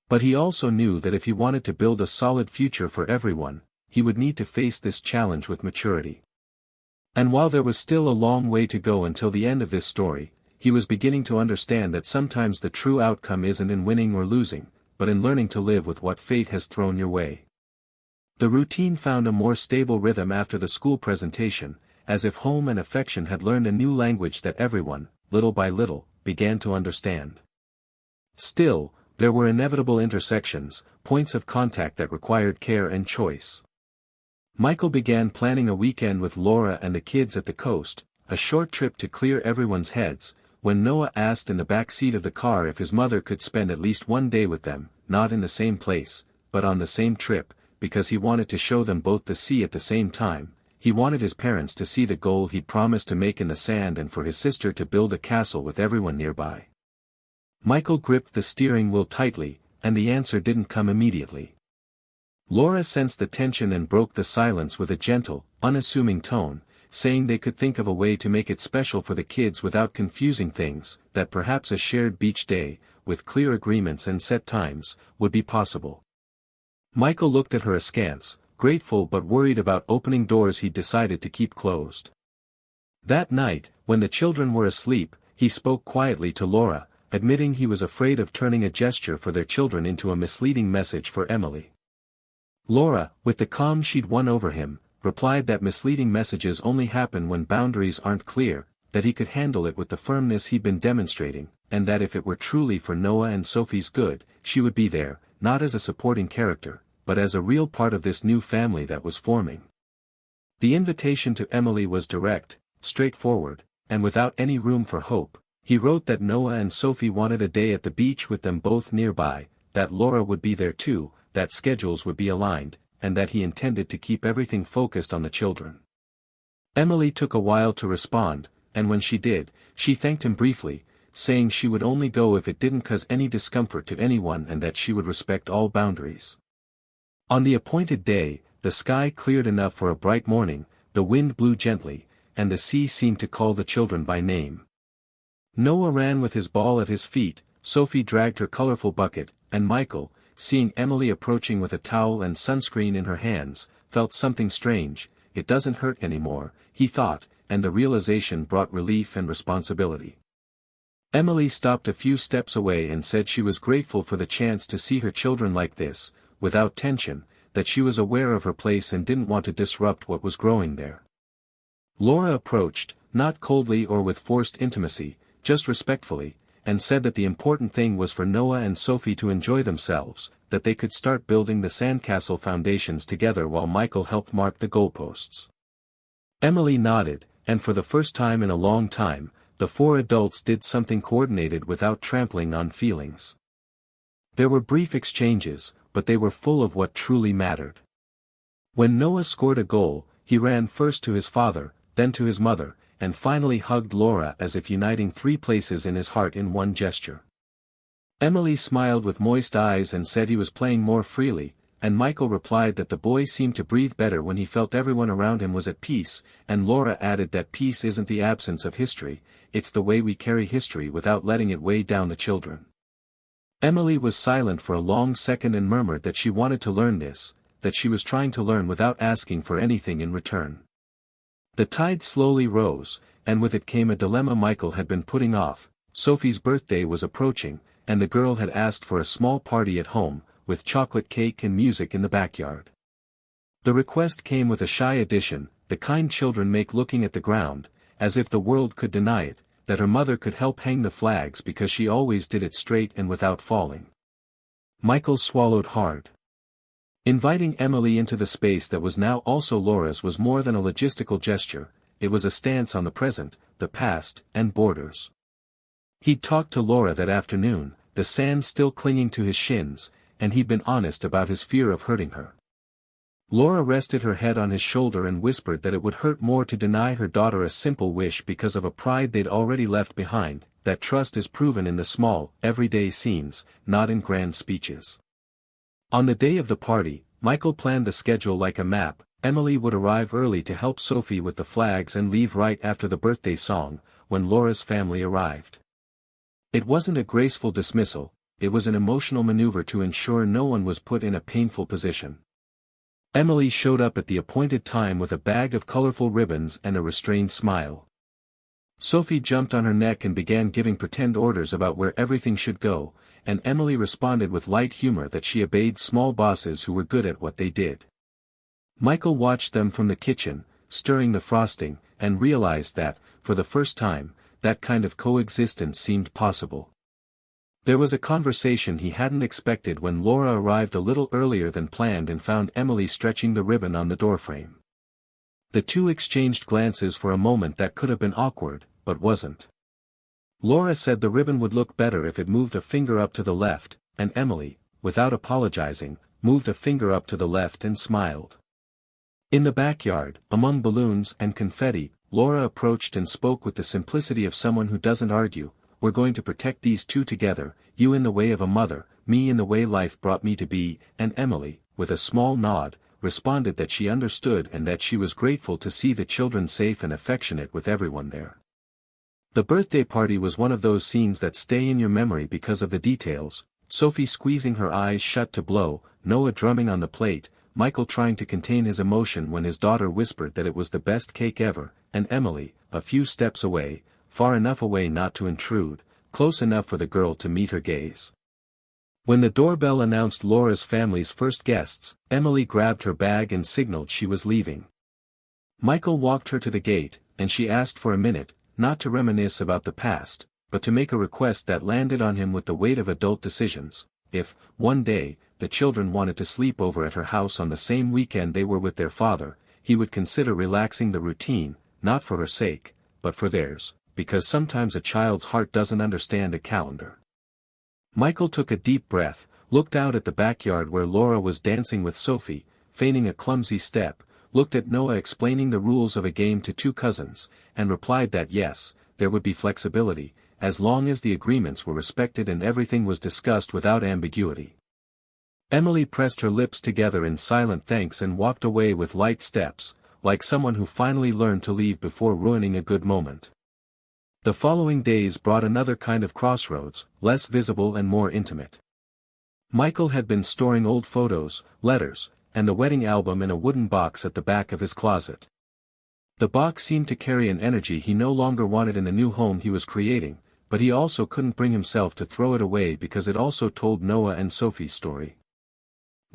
But he also knew that if he wanted to build a solid future for everyone, he would need to face this challenge with maturity. And while there was still a long way to go until the end of this story, he was beginning to understand that sometimes the true outcome isn't in winning or losing, but in learning to live with what fate has thrown your way. The routine found a more stable rhythm after the school presentation, as if home and affection had learned a new language that everyone, little by little, began to understand. Still, there were inevitable intersections, points of contact that required care and choice. Michael began planning a weekend with Laura and the kids at the coast, a short trip to clear everyone's heads, when Noah asked in the back seat of the car if his mother could spend at least one day with them, not in the same place, but on the same trip, because he wanted to show them both the sea at the same time. He wanted his parents to see the goal he'd promised to make in the sand and for his sister to build a castle with everyone nearby. Michael gripped the steering wheel tightly, and the answer didn't come immediately. Laura sensed the tension and broke the silence with a gentle, unassuming tone, saying they could think of a way to make it special for the kids without confusing things, that perhaps a shared beach day, with clear agreements and set times, would be possible. Michael looked at her askance, grateful but worried about opening doors he'd decided to keep closed. That night, when the children were asleep, he spoke quietly to Laura, admitting he was afraid of turning a gesture for their children into a misleading message for Emily. Laura, with the calm she'd won over him, replied that misleading messages only happen when boundaries aren't clear, that he could handle it with the firmness he'd been demonstrating, and that if it were truly for Noah and Sophie's good, she would be there, not as a supporting character, but as a real part of this new family that was forming. The invitation to Emily was direct, straightforward, and without any room for hope. He wrote that Noah and Sophie wanted a day at the beach with them both nearby, that Laura would be there too, that schedules would be aligned, and that he intended to keep everything focused on the children. Emily took a while to respond, and when she did, she thanked him briefly, saying she would only go if it didn't cause any discomfort to anyone and that she would respect all boundaries. On the appointed day, the sky cleared enough for a bright morning, the wind blew gently, and the sea seemed to call the children by name. Noah ran with his ball at his feet, Sophie dragged her colorful bucket, and Michael, seeing Emily approaching with a towel and sunscreen in her hands, felt something strange. It doesn't hurt anymore, he thought, and the realization brought relief and responsibility. Emily stopped a few steps away and said she was grateful for the chance to see her children like this, without tension, that she was aware of her place and didn't want to disrupt what was growing there. Laura approached, not coldly or with forced intimacy, just respectfully, and said that the important thing was for Noah and Sophie to enjoy themselves, that they could start building the sandcastle foundations together while Michael helped mark the goalposts. Emily nodded, and for the first time in a long time, the four adults did something coordinated without trampling on feelings. There were brief exchanges, but they were full of what truly mattered. When Noah scored a goal, he ran first to his father, then to his mother, and finally hugged Laura as if uniting three places in his heart in one gesture. Emily smiled with moist eyes and said he was playing more freely, and Michael replied that the boy seemed to breathe better when he felt everyone around him was at peace, and Laura added that peace isn't the absence of history, it's the way we carry history without letting it weigh down the children. Emily was silent for a long second and murmured that she wanted to learn this, that she was trying to learn without asking for anything in return. The tide slowly rose, and with it came a dilemma Michael had been putting off. Sophie's birthday was approaching, and the girl had asked for a small party at home, with chocolate cake and music in the backyard. The request came with a shy addition, the kind children make looking at the ground, as if the world could deny it, that her mother could help hang the flags because she always did it straight and without falling. Michael swallowed hard. Inviting Emily into the space that was now also Laura's was more than a logistical gesture, it was a stance on the present, the past, and borders. He'd talked to Laura that afternoon, the sand still clinging to his shins, and he'd been honest about his fear of hurting her. Laura rested her head on his shoulder and whispered that it would hurt more to deny her daughter a simple wish because of a pride they'd already left behind, that trust is proven in the small, everyday scenes, not in grand speeches. On the day of the party, Michael planned the schedule like a map, Emily would arrive early to help Sophie with the flags and leave right after the birthday song, when Laura's family arrived. It wasn't a graceful dismissal, it was an emotional maneuver to ensure no one was put in a painful position. Emily showed up at the appointed time with a bag of colorful ribbons and a restrained smile. Sophie jumped on her neck and began giving pretend orders about where everything should go, and Emily responded with light humor that she obeyed small bosses who were good at what they did. Michael watched them from the kitchen, stirring the frosting, and realized that, for the first time, that kind of coexistence seemed possible. There was a conversation he hadn't expected when Laura arrived a little earlier than planned and found Emily stretching the ribbon on the doorframe. The two exchanged glances for a moment that could have been awkward, but wasn't. Laura said the ribbon would look better if it moved a finger up to the left, and Emily, without apologizing, moved a finger up to the left and smiled. In the backyard, among balloons and confetti, Laura approached and spoke with the simplicity of someone who doesn't argue. We're going to protect these two together, you in the way of a mother, me in the way life brought me to be, and Emily, with a small nod, responded that she understood and that she was grateful to see the children safe and affectionate with everyone there. The birthday party was one of those scenes that stay in your memory because of the details, Sophie squeezing her eyes shut to blow, Noah drumming on the plate, Michael trying to contain his emotion when his daughter whispered that it was the best cake ever, and Emily, a few steps away, far enough away not to intrude, close enough for the girl to meet her gaze. When the doorbell announced Laura's family's first guests, Emily grabbed her bag and signaled she was leaving. Michael walked her to the gate, and she asked for a minute, not to reminisce about the past, but to make a request that landed on him with the weight of adult decisions. If, one day, the children wanted to sleep over at her house on the same weekend they were with their father, he would consider relaxing the routine, not for her sake, but for theirs, because sometimes a child's heart doesn't understand a calendar. Michael took a deep breath, looked out at the backyard where Laura was dancing with Sophie, feigning a clumsy step, looked at Noah explaining the rules of a game to two cousins, and replied that yes, there would be flexibility, as long as the agreements were respected and everything was discussed without ambiguity. Emily pressed her lips together in silent thanks and walked away with light steps, like someone who finally learned to leave before ruining a good moment. The following days brought another kind of crossroads, less visible and more intimate. Michael had been storing old photos, letters, and the wedding album in a wooden box at the back of his closet. The box seemed to carry an energy he no longer wanted in the new home he was creating, but he also couldn't bring himself to throw it away because it also told Noah and Sophie's story.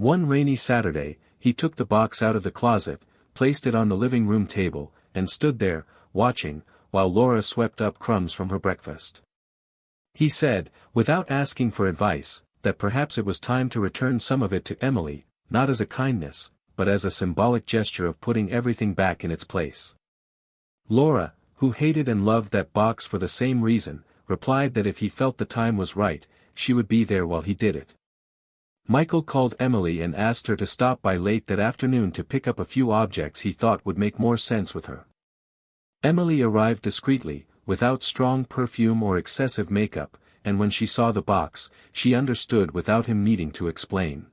One rainy Saturday, he took the box out of the closet, placed it on the living room table, and stood there, watching, while Laura swept up crumbs from her breakfast. He said, without asking for advice, that perhaps it was time to return some of it to Emily, not as a kindness, but as a symbolic gesture of putting everything back in its place. Laura, who hated and loved that box for the same reason, replied that if he felt the time was right, she would be there while he did it. Michael called Emily and asked her to stop by late that afternoon to pick up a few objects he thought would make more sense with her. Emily arrived discreetly, without strong perfume or excessive makeup, and when she saw the box, she understood without him needing to explain.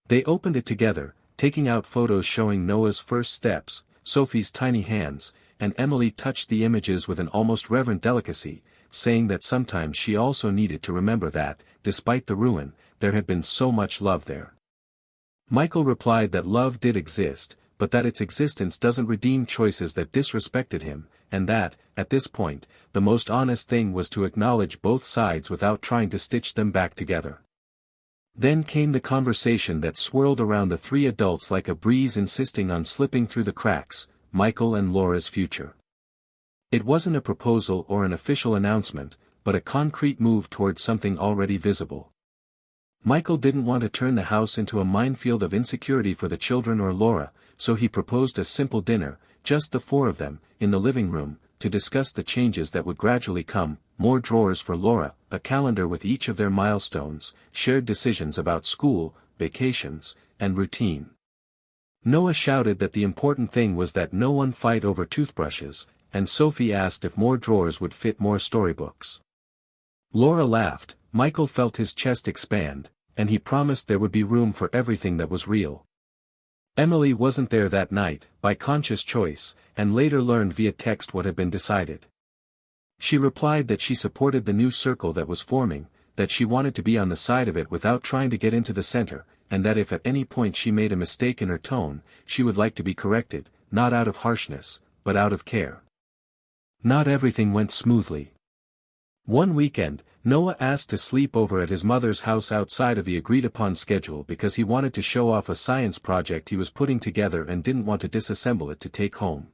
They opened it together, taking out photos showing Noah's first steps, Sophie's tiny hands, and Emily touched the images with an almost reverent delicacy, saying that sometimes she also needed to remember that, despite the ruin, there had been so much love there. Michael replied that love did exist, but that its existence doesn't redeem choices that disrespected him, and that, at this point, the most honest thing was to acknowledge both sides without trying to stitch them back together. Then came the conversation that swirled around the three adults like a breeze insisting on slipping through the cracks, Michael and Laura's future. It wasn't a proposal or an official announcement, but a concrete move towards something already visible. Michael didn't want to turn the house into a minefield of insecurity for the children or Laura, so he proposed a simple dinner, just the four of them, in the living room, to discuss the changes that would gradually come, more drawers for Laura, a calendar with each of their milestones, shared decisions about school, vacations, and routine. Noah shouted that the important thing was that no one fight over toothbrushes, and Sophie asked if more drawers would fit more storybooks. Laura laughed, Michael felt his chest expand, and he promised there would be room for everything that was real. Emily wasn't there that night, by conscious choice, and later learned via text what had been decided. She replied that she supported the new circle that was forming, that she wanted to be on the side of it without trying to get into the center, and that if at any point she made a mistake in her tone, she would like to be corrected, not out of harshness, but out of care. Not everything went smoothly. One weekend, Noah asked to sleep over at his mother's house outside of the agreed-upon schedule because he wanted to show off a science project he was putting together and didn't want to disassemble it to take home.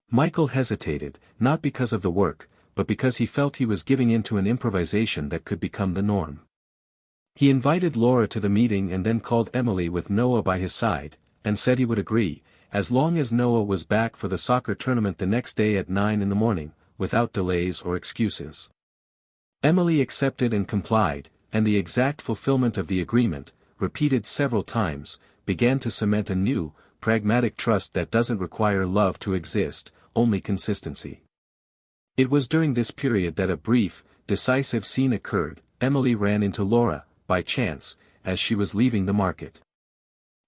Michael hesitated, not because of the work, but because he felt he was giving in to an improvisation that could become the norm. He invited Laura to the meeting and then called Emily with Noah by his side, and said he would agree, as long as Noah was back for the soccer tournament the next day at 9 in the morning, without delays or excuses. Emily accepted and complied, and the exact fulfillment of the agreement, repeated several times, began to cement a new, pragmatic trust that doesn't require love to exist, only consistency. It was during this period that a brief, decisive scene occurred. Emily ran into Laura, by chance, as she was leaving the market.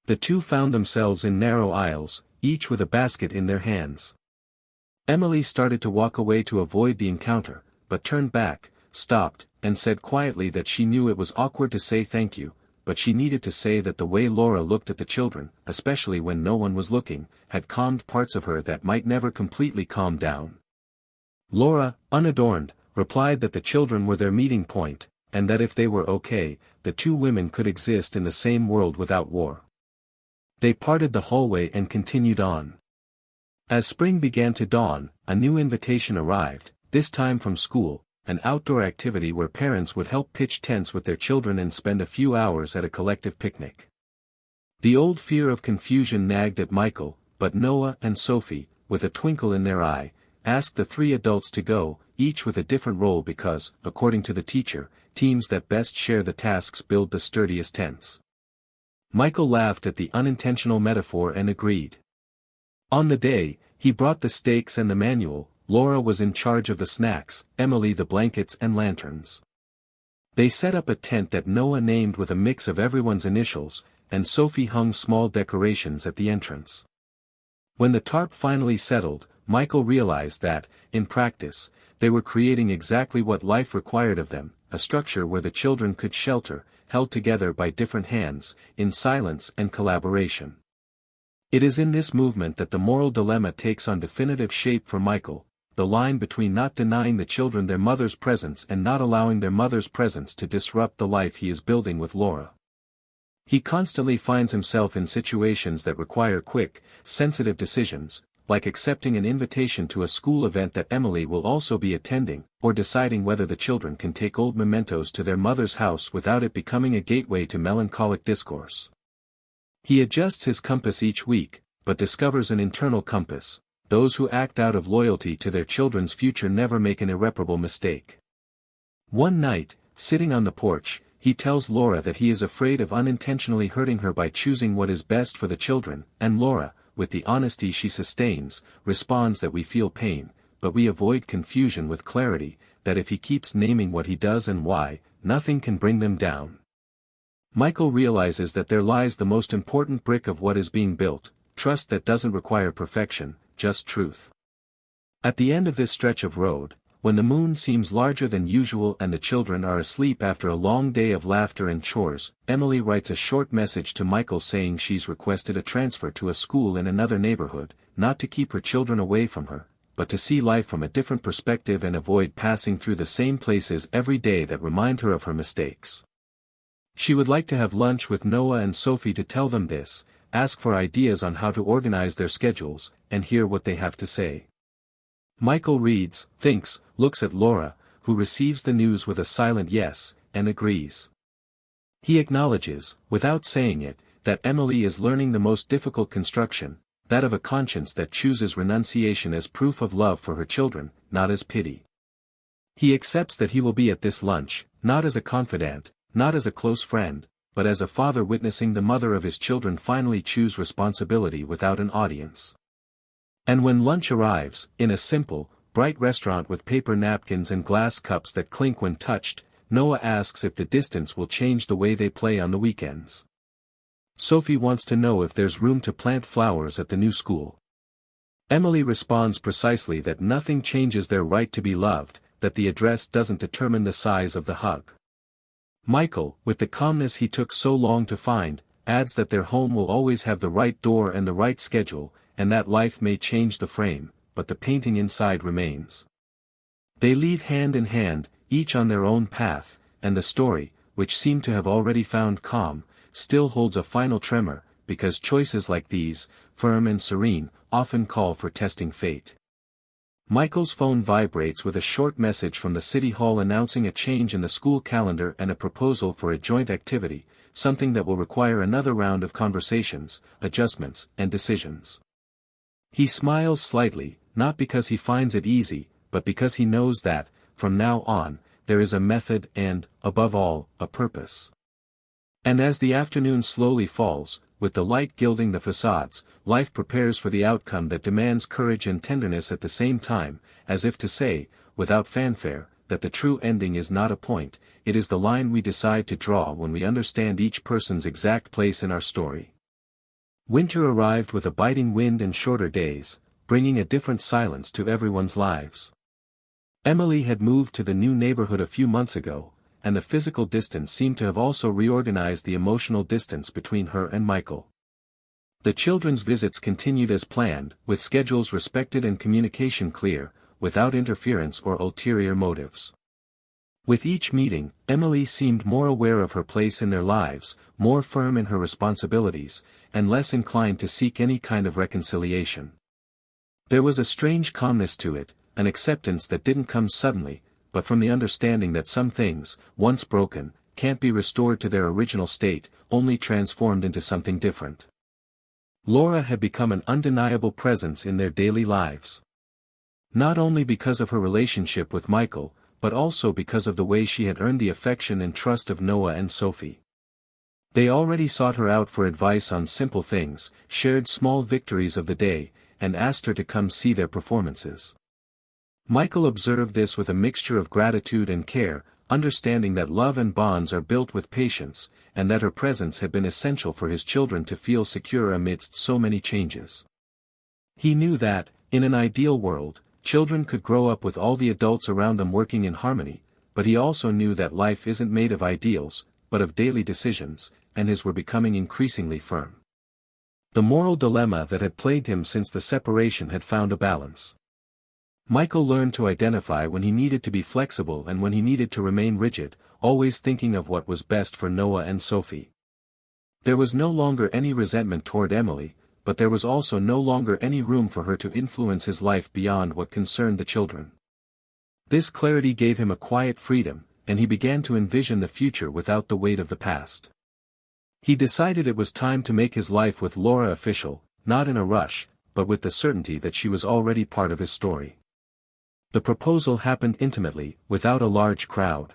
The two found themselves in narrow aisles, each with a basket in their hands. Emily started to walk away to avoid the encounter, but turned back, stopped, and said quietly that she knew it was awkward to say thank you, but she needed to say that the way Laura looked at the children, especially when no one was looking, had calmed parts of her that might never completely calm down. Laura, unadorned, replied that the children were their meeting point, and that if they were okay, the two women could exist in the same world without war. They parted the hallway and continued on. As spring began to dawn, a new invitation arrived, this time from school, an outdoor activity where parents would help pitch tents with their children and spend a few hours at a collective picnic. The old fear of confusion nagged at Michael, but Noah and Sophie, with a twinkle in their eye, asked the three adults to go, each with a different role because, according to the teacher, teams that best share the tasks build the sturdiest tents. Michael laughed at the unintentional metaphor and agreed. On the day, he brought the stakes and the manual. Laura was in charge of the snacks, Emily the blankets and lanterns. They set up a tent that Noah named with a mix of everyone's initials, and Sophie hung small decorations at the entrance. When the tarp finally settled, Michael realized that, in practice, they were creating exactly what life required of them, a structure where the children could shelter, held together by different hands, in silence and collaboration. It is in this movement that the moral dilemma takes on definitive shape for Michael, the line between not denying the children their mother's presence and not allowing their mother's presence to disrupt the life he is building with Laura. He constantly finds himself in situations that require quick, sensitive decisions, like accepting an invitation to a school event that Emily will also be attending, or deciding whether the children can take old mementos to their mother's house without it becoming a gateway to melancholic discourse. He adjusts his compass each week, but discovers an internal compass. Those who act out of loyalty to their children's future never make an irreparable mistake. One night, sitting on the porch, he tells Laura that he is afraid of unintentionally hurting her by choosing what is best for the children, and Laura, with the honesty she sustains, responds that we feel pain, but we avoid confusion with clarity, that if he keeps naming what he does and why, nothing can bring them down. Michael realizes that there lies the most important brick of what is being built, trust that doesn't require perfection, just truth. At the end of this stretch of road, when the moon seems larger than usual and the children are asleep after a long day of laughter and chores, Emily writes a short message to Michael saying she's requested a transfer to a school in another neighborhood, not to keep her children away from her, but to see life from a different perspective and avoid passing through the same places every day that remind her of her mistakes. She would like to have lunch with Noah and Sophie to tell them this, ask for ideas on how to organize their schedules, and hear what they have to say. Michael reads, thinks, looks at Laura, who receives the news with a silent yes, and agrees. He acknowledges, without saying it, that Emily is learning the most difficult construction, that of a conscience that chooses renunciation as proof of love for her children, not as pity. He accepts that he will be at this lunch, not as a confidant, not as a close friend, but as a father witnessing the mother of his children finally choose responsibility without an audience. And when lunch arrives, in a simple, bright restaurant with paper napkins and glass cups that clink when touched, Noah asks if the distance will change the way they play on the weekends. Sophie wants to know if there's room to plant flowers at the new school. Emily responds precisely that nothing changes their right to be loved, that the address doesn't determine the size of the hug. Michael, with the calmness he took so long to find, adds that their home will always have the right door and the right schedule, and that life may change the frame, but the painting inside remains. They leave hand in hand, each on their own path, and the story, which seemed to have already found calm, still holds a final tremor, because choices like these, firm and serene, often call for testing fate. Michael's phone vibrates with a short message from the city hall announcing a change in the school calendar and a proposal for a joint activity, something that will require another round of conversations, adjustments, and decisions. He smiles slightly, not because he finds it easy, but because he knows that, from now on, there is a method and, above all, a purpose. And as the afternoon slowly falls, with the light gilding the facades, life prepares for the outcome that demands courage and tenderness at the same time, as if to say, without fanfare, that the true ending is not a point, it is the line we decide to draw when we understand each person's exact place in our story. Winter arrived with a biting wind and shorter days, bringing a different silence to everyone's lives. Emily had moved to the new neighborhood a few months ago, and the physical distance seemed to have also reorganized the emotional distance between her and Michael. The children's visits continued as planned, with schedules respected and communication clear, without interference or ulterior motives. With each meeting, Emily seemed more aware of her place in their lives, more firm in her responsibilities, and less inclined to seek any kind of reconciliation. There was a strange calmness to it, an acceptance that didn't come suddenly, but from the understanding that some things, once broken, can't be restored to their original state, only transformed into something different. Laura had become an undeniable presence in their daily lives. Not only because of her relationship with Michael, but also because of the way she had earned the affection and trust of Noah and Sophie. They already sought her out for advice on simple things, shared small victories of the day, and asked her to come see their performances. Michael observed this with a mixture of gratitude and care, understanding that love and bonds are built with patience, and that her presence had been essential for his children to feel secure amidst so many changes. He knew that, in an ideal world, children could grow up with all the adults around them working in harmony, but he also knew that life isn't made of ideals, but of daily decisions, and his were becoming increasingly firm. The moral dilemma that had plagued him since the separation had found a balance. Michael learned to identify when he needed to be flexible and when he needed to remain rigid, always thinking of what was best for Noah and Sophie. There was no longer any resentment toward Emily, but there was also no longer any room for her to influence his life beyond what concerned the children. This clarity gave him a quiet freedom, and he began to envision the future without the weight of the past. He decided it was time to make his life with Laura official, not in a rush, but with the certainty that she was already part of his story. The proposal happened intimately, without a large crowd.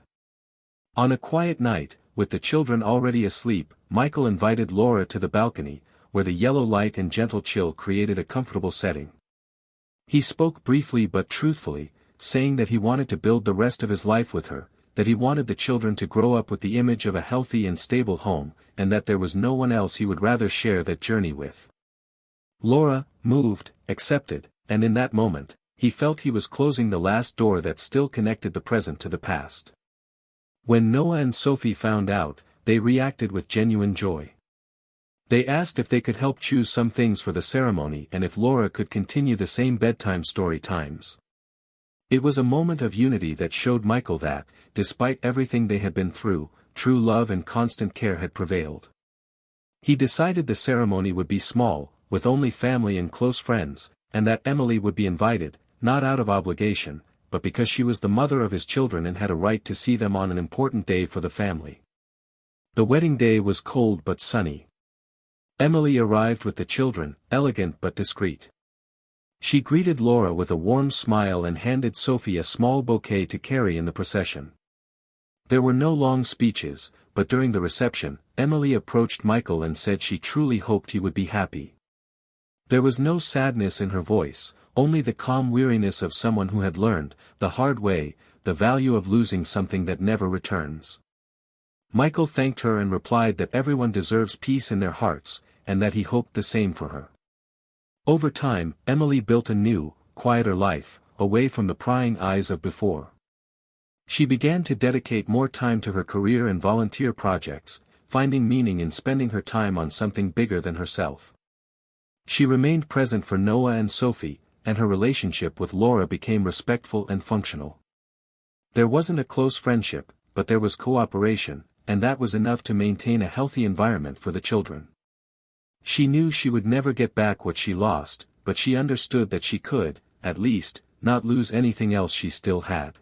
On a quiet night, with the children already asleep, Michael invited Laura to the balcony, where the yellow light and gentle chill created a comfortable setting. He spoke briefly but truthfully, saying that he wanted to build the rest of his life with her, that he wanted the children to grow up with the image of a healthy and stable home, and that there was no one else he would rather share that journey with. Laura, moved, accepted, and in that moment, he felt he was closing the last door that still connected the present to the past. When Noah and Sophie found out, they reacted with genuine joy. They asked if they could help choose some things for the ceremony and if Laura could continue the same bedtime story times. It was a moment of unity that showed Michael that, despite everything they had been through, true love and constant care had prevailed. He decided the ceremony would be small, with only family and close friends, and that Emily would be invited, not out of obligation, but because she was the mother of his children and had a right to see them on an important day for the family. The wedding day was cold but sunny. Emily arrived with the children, elegant but discreet. She greeted Laura with a warm smile and handed Sophie a small bouquet to carry in the procession. There were no long speeches, but during the reception, Emily approached Michael and said she truly hoped he would be happy. There was no sadness in her voice, only the calm weariness of someone who had learned, the hard way, the value of losing something that never returns. Michael thanked her and replied that everyone deserves peace in their hearts, and that he hoped the same for her. Over time, Emily built a new, quieter life, away from the prying eyes of before. She began to dedicate more time to her career and volunteer projects, finding meaning in spending her time on something bigger than herself. She remained present for Noah and Sophie, and her relationship with Laura became respectful and functional. There wasn't a close friendship, but there was cooperation, and that was enough to maintain a healthy environment for the children. She knew she would never get back what she lost, but she understood that she could, at least, not lose anything else she still had.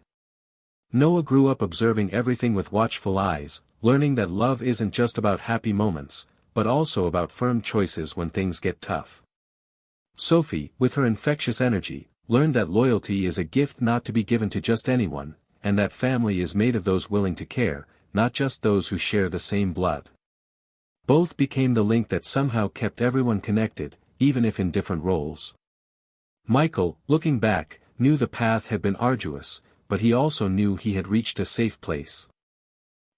Noah grew up observing everything with watchful eyes, learning that love isn't just about happy moments, but also about firm choices when things get tough. Sophie, with her infectious energy, learned that loyalty is a gift not to be given to just anyone, and that family is made of those willing to care, not just those who share the same blood. Both became the link that somehow kept everyone connected, even if in different roles. Michael, looking back, knew the path had been arduous, but he also knew he had reached a safe place.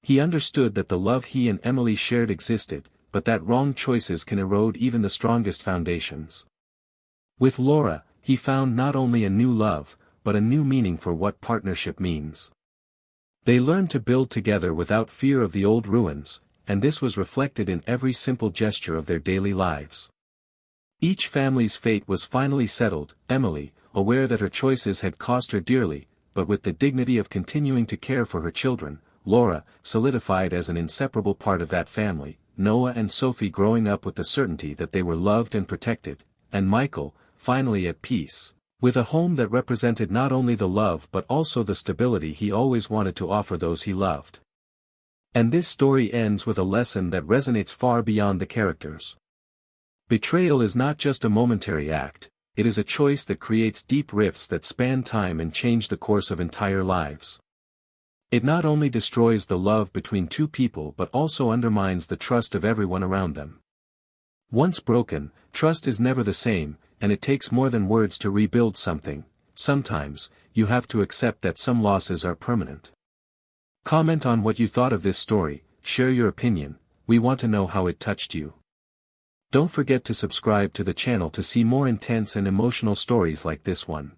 He understood that the love he and Emily shared existed, but that wrong choices can erode even the strongest foundations. With Laura, he found not only a new love, but a new meaning for what partnership means. They learned to build together without fear of the old ruins, and this was reflected in every simple gesture of their daily lives. Each family's fate was finally settled, Emily, aware that her choices had cost her dearly, but with the dignity of continuing to care for her children, Laura, solidified as an inseparable part of that family, Noah and Sophie growing up with the certainty that they were loved and protected, and Michael, finally at peace, with a home that represented not only the love but also the stability he always wanted to offer those he loved. And this story ends with a lesson that resonates far beyond the characters. Betrayal is not just a momentary act, it is a choice that creates deep rifts that span time and change the course of entire lives. It not only destroys the love between two people but also undermines the trust of everyone around them. Once broken, trust is never the same, and it takes more than words to rebuild something. Sometimes, you have to accept that some losses are permanent. Comment on what you thought of this story, share your opinion, we want to know how it touched you. Don't forget to subscribe to the channel to see more intense and emotional stories like this one.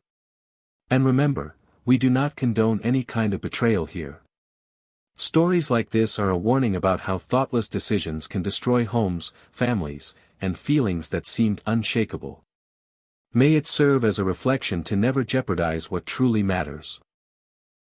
And remember, we do not condone any kind of betrayal here. Stories like this are a warning about how thoughtless decisions can destroy homes, families, and feelings that seemed unshakable. May it serve as a reflection to never jeopardize what truly matters.